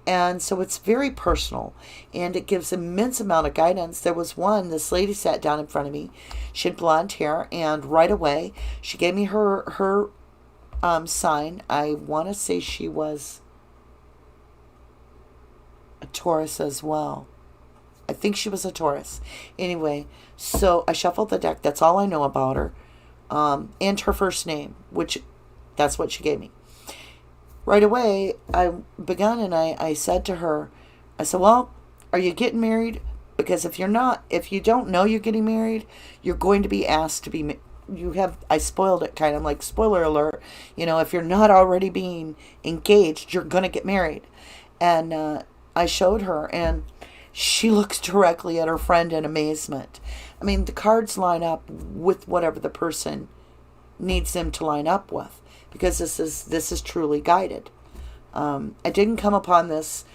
And so it's very personal, and it gives immense amount of guidance. There was this lady sat down in front of me. She had blonde hair, and right away she gave me her sign. I want to say she was a Taurus as well. I think she was a Taurus. Anyway, so I shuffled the deck. That's all I know about her. And her first name, which That's what she gave me. Right away, I begun and I said to her, I said, well, are you getting married? Because if you don't know you're getting married, you're going to be asked to be I spoiled it kind of like spoiler alert. If you're not already being engaged, you're going to get married. And I showed her, and she looks directly at her friend in amazement. I mean, the cards line up with whatever the person needs them to line up with, because this is truly guided. I didn't come upon this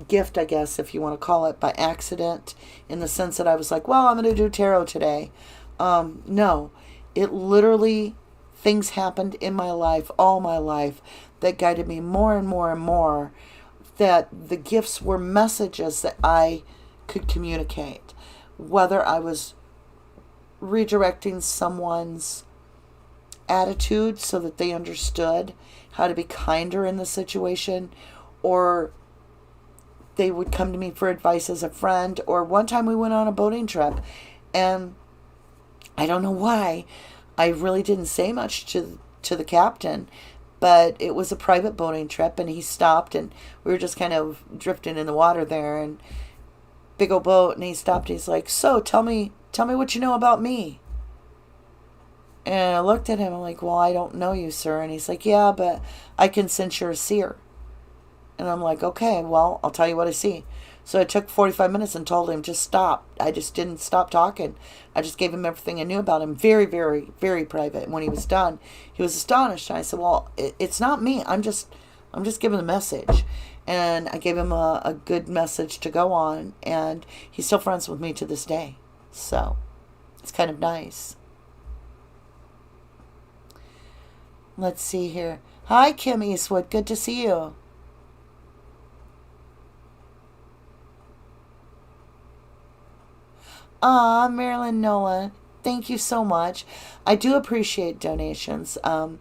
gift, I guess, if you want to call it, by accident, in the sense that I was like, well, I'm going to do tarot today. No, it literally, things happened in my life, all my life, that guided me more and more and more, that the gifts were messages that I could communicate, whether I was redirecting someone's attitude so that they understood how to be kinder in the situation, or they would come to me for advice as a friend. Or one time we went on a boating trip, and I don't know why, I really didn't say much to the captain, but it was a private boating trip, and he stopped, and we were just kind of drifting in the water there, and big old boat, and he stopped, he's like, so tell me what you know about me. And I looked at him, I'm like, well, I don't know you, sir. And he's like, yeah, but I can sense you're a seer. And I'm like, okay, well, I'll tell you what I see. So I took 45 minutes and told him, just stop. I just didn't stop talking. I just gave him everything I knew about him. Very, very, very private. And when he was done, he was astonished. And I said, well, it's not me. I'm just giving a message. And I gave him a good message to go on. And he's still friends with me to this day. So it's kind of nice. Let's see here. Hi, Kim Eastwood. Good to see you. Marilyn Nolan, thank you so much. I do appreciate donations. I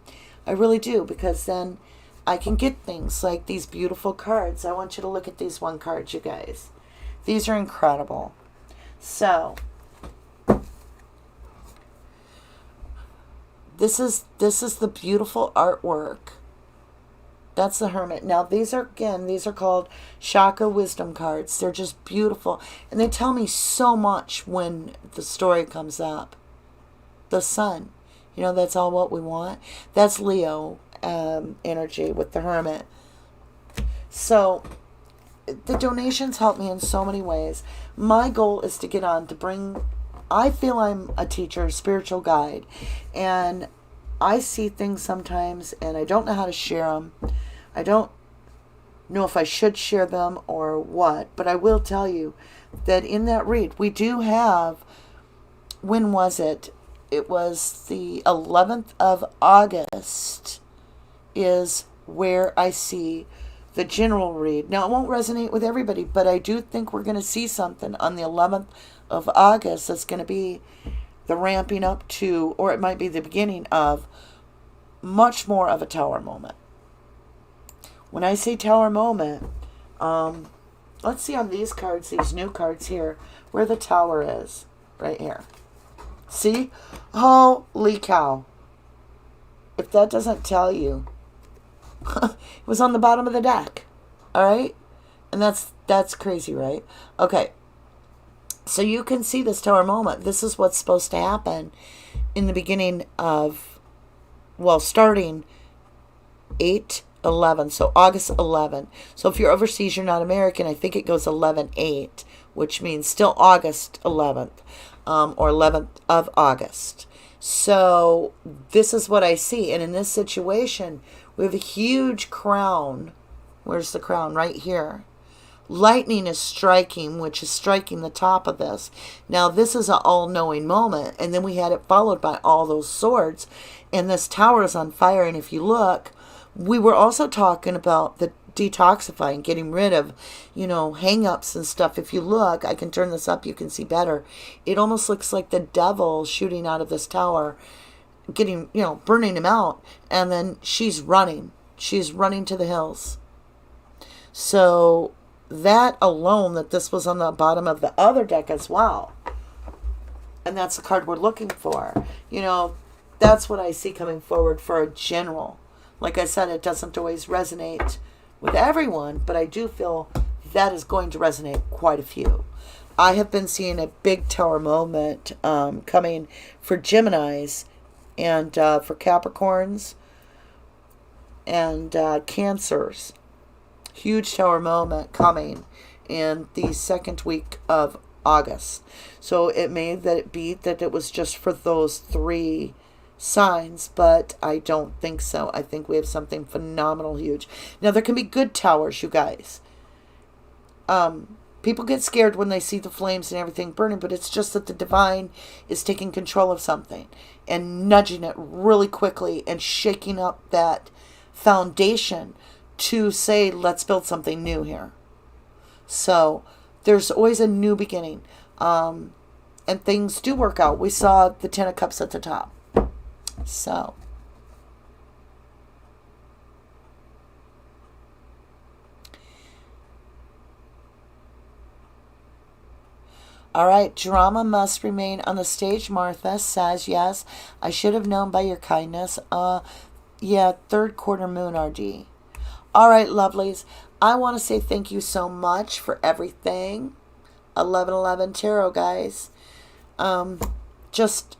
really do, because then I can get things like these beautiful cards. I want you to look at these one cards, you guys. These are incredible. So, this is the beautiful artwork. That's the Hermit. Now, these are called Chakra Wisdom cards. They're just beautiful. And they tell me so much when the story comes up. The Sun. That's all what we want. That's Leo energy with the Hermit. So, the donations help me in so many ways. My goal is to get on to bring... I feel I'm a teacher, spiritual guide. And I see things sometimes, and I don't know how to share them. I don't know if I should share them or what, but I will tell you that in that read, we do have, when was it? It was the 11th of August is where I see the general read. Now, it won't resonate with everybody, but I do think we're going to see something on the 11th of August that's going to be the ramping up to, or it might be the beginning of, much more of a tower moment. When I say tower moment, let's see on these cards, these new cards here, where the tower is. Right here. See? Holy cow. If that doesn't tell you, it was on the bottom of the deck. Alright? And that's crazy, right? Okay. So you can see this tower moment. This is what's supposed to happen in the beginning of, well, starting 8/11, so August 11. So if you're overseas, you're not American, I think it goes 11/8, which means still August 11th, or 11th of August. So this is what I see. And in this situation, we have a huge crown. Where's the crown? Right here. Lightning is striking, which is striking the top of this. Now, this is an all-knowing moment. And then we had it followed by all those swords. And this tower is on fire. And if you look, we were also talking about the detoxifying, getting rid of, hang-ups and stuff. If you look, I can turn this up, you can see better. It almost looks like the devil shooting out of this tower, getting, burning him out. And then she's running. She's running to the hills. So that alone, that this was on the bottom of the other deck as well. And that's the card we're looking for. That's what I see coming forward for a general. Like I said, it doesn't always resonate with everyone, but I do feel that is going to resonate quite a few. I have been seeing a big tower moment coming for Geminis and for Capricorns and Cancers. Huge tower moment coming in the second week of August. So it may be that it was just for those 3 signs, but I don't think so. I think we have something phenomenal, huge. Now, there can be good towers, you guys. People get scared when they see the flames and everything burning, but it's just that the divine is taking control of something and nudging it really quickly and shaking up that foundation to say, let's build something new here. So there's always a new beginning. And things do work out. We saw the 10 of Cups at the top. So all right, drama must remain on the stage. Martha says, yes, I should have known by your kindness. Yeah, third quarter moon RD. All right, lovelies. I want to say thank you so much for everything. 1111 Tarot, guys. Just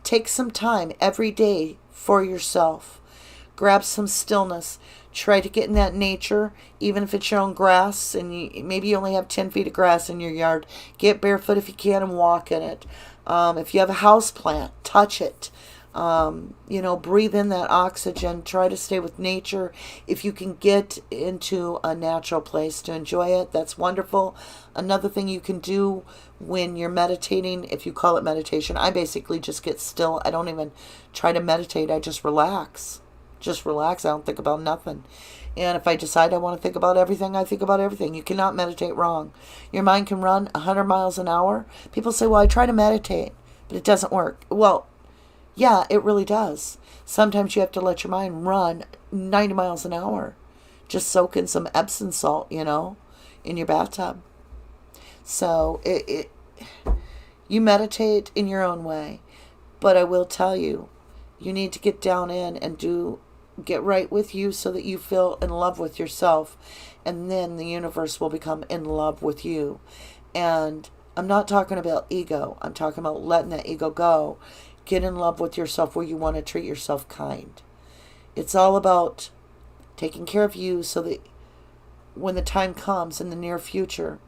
take some time every day for yourself. Grab some stillness. Try to get in that nature, even if it's your own grass, and maybe you only have 10 feet of grass in your yard. Get barefoot if you can and walk in it. If you have a house plant, touch it. Breathe in that oxygen. Try to stay with nature. If you can get into a natural place to enjoy it, that's wonderful. Another thing you can do when you're meditating, if you call it meditation, I basically just get still. I don't even try to meditate. I just relax. Just relax. I don't think about nothing. And if I decide I want to think about everything, I think about everything. You cannot meditate wrong. Your mind can run 100 miles an hour. People say, well, I try to meditate, but it doesn't work. Well, yeah, it really does. Sometimes you have to let your mind run 90 miles an hour. Just soak in some Epsom salt, in your bathtub. So you meditate in your own way. But I will tell you, you need to get down in and get right with you so that you feel in love with yourself. And then the universe will become in love with you. And I'm not talking about ego. I'm talking about letting that ego go. Get in love with yourself where you want to treat yourself kind. It's all about taking care of you so that when the time comes in the near future,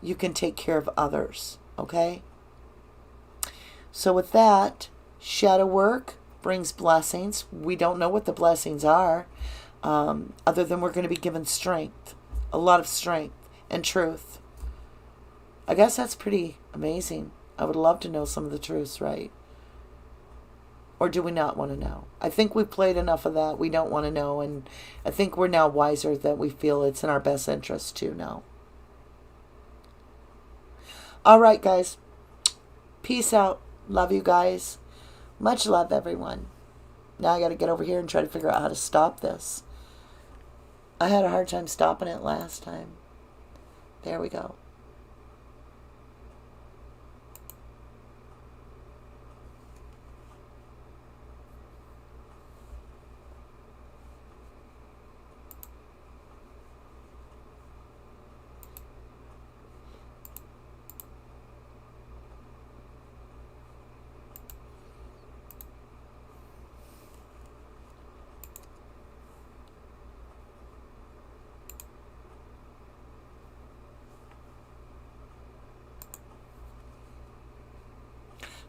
you can take care of others. Okay? So with that, shadow work brings blessings. We don't know what the blessings are, other than we're going to be given strength. A lot of strength and truth. I guess that's pretty amazing. I would love to know some of the truths, right? Or do we not want to know? I think we've played enough of that. We don't want to know. And I think we're now wiser that we feel it's in our best interest to know. All right, guys. Peace out. Love you guys. Much love, everyone. Now I got to get over here and try to figure out how to stop this. I had a hard time stopping it last time. There we go.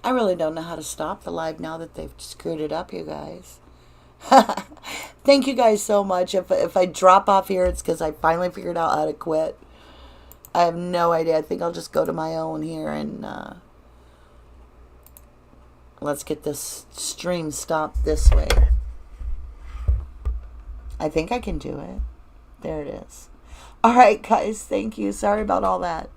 I really don't know how to stop the live now that they've screwed it up, you guys. Thank you guys so much. If I drop off here, it's because I finally figured out how to quit. I have no idea. I think I'll just go to my own here and let's get this stream stopped this way. I think I can do it. There it is. All right, guys. Thank you. Sorry about all that.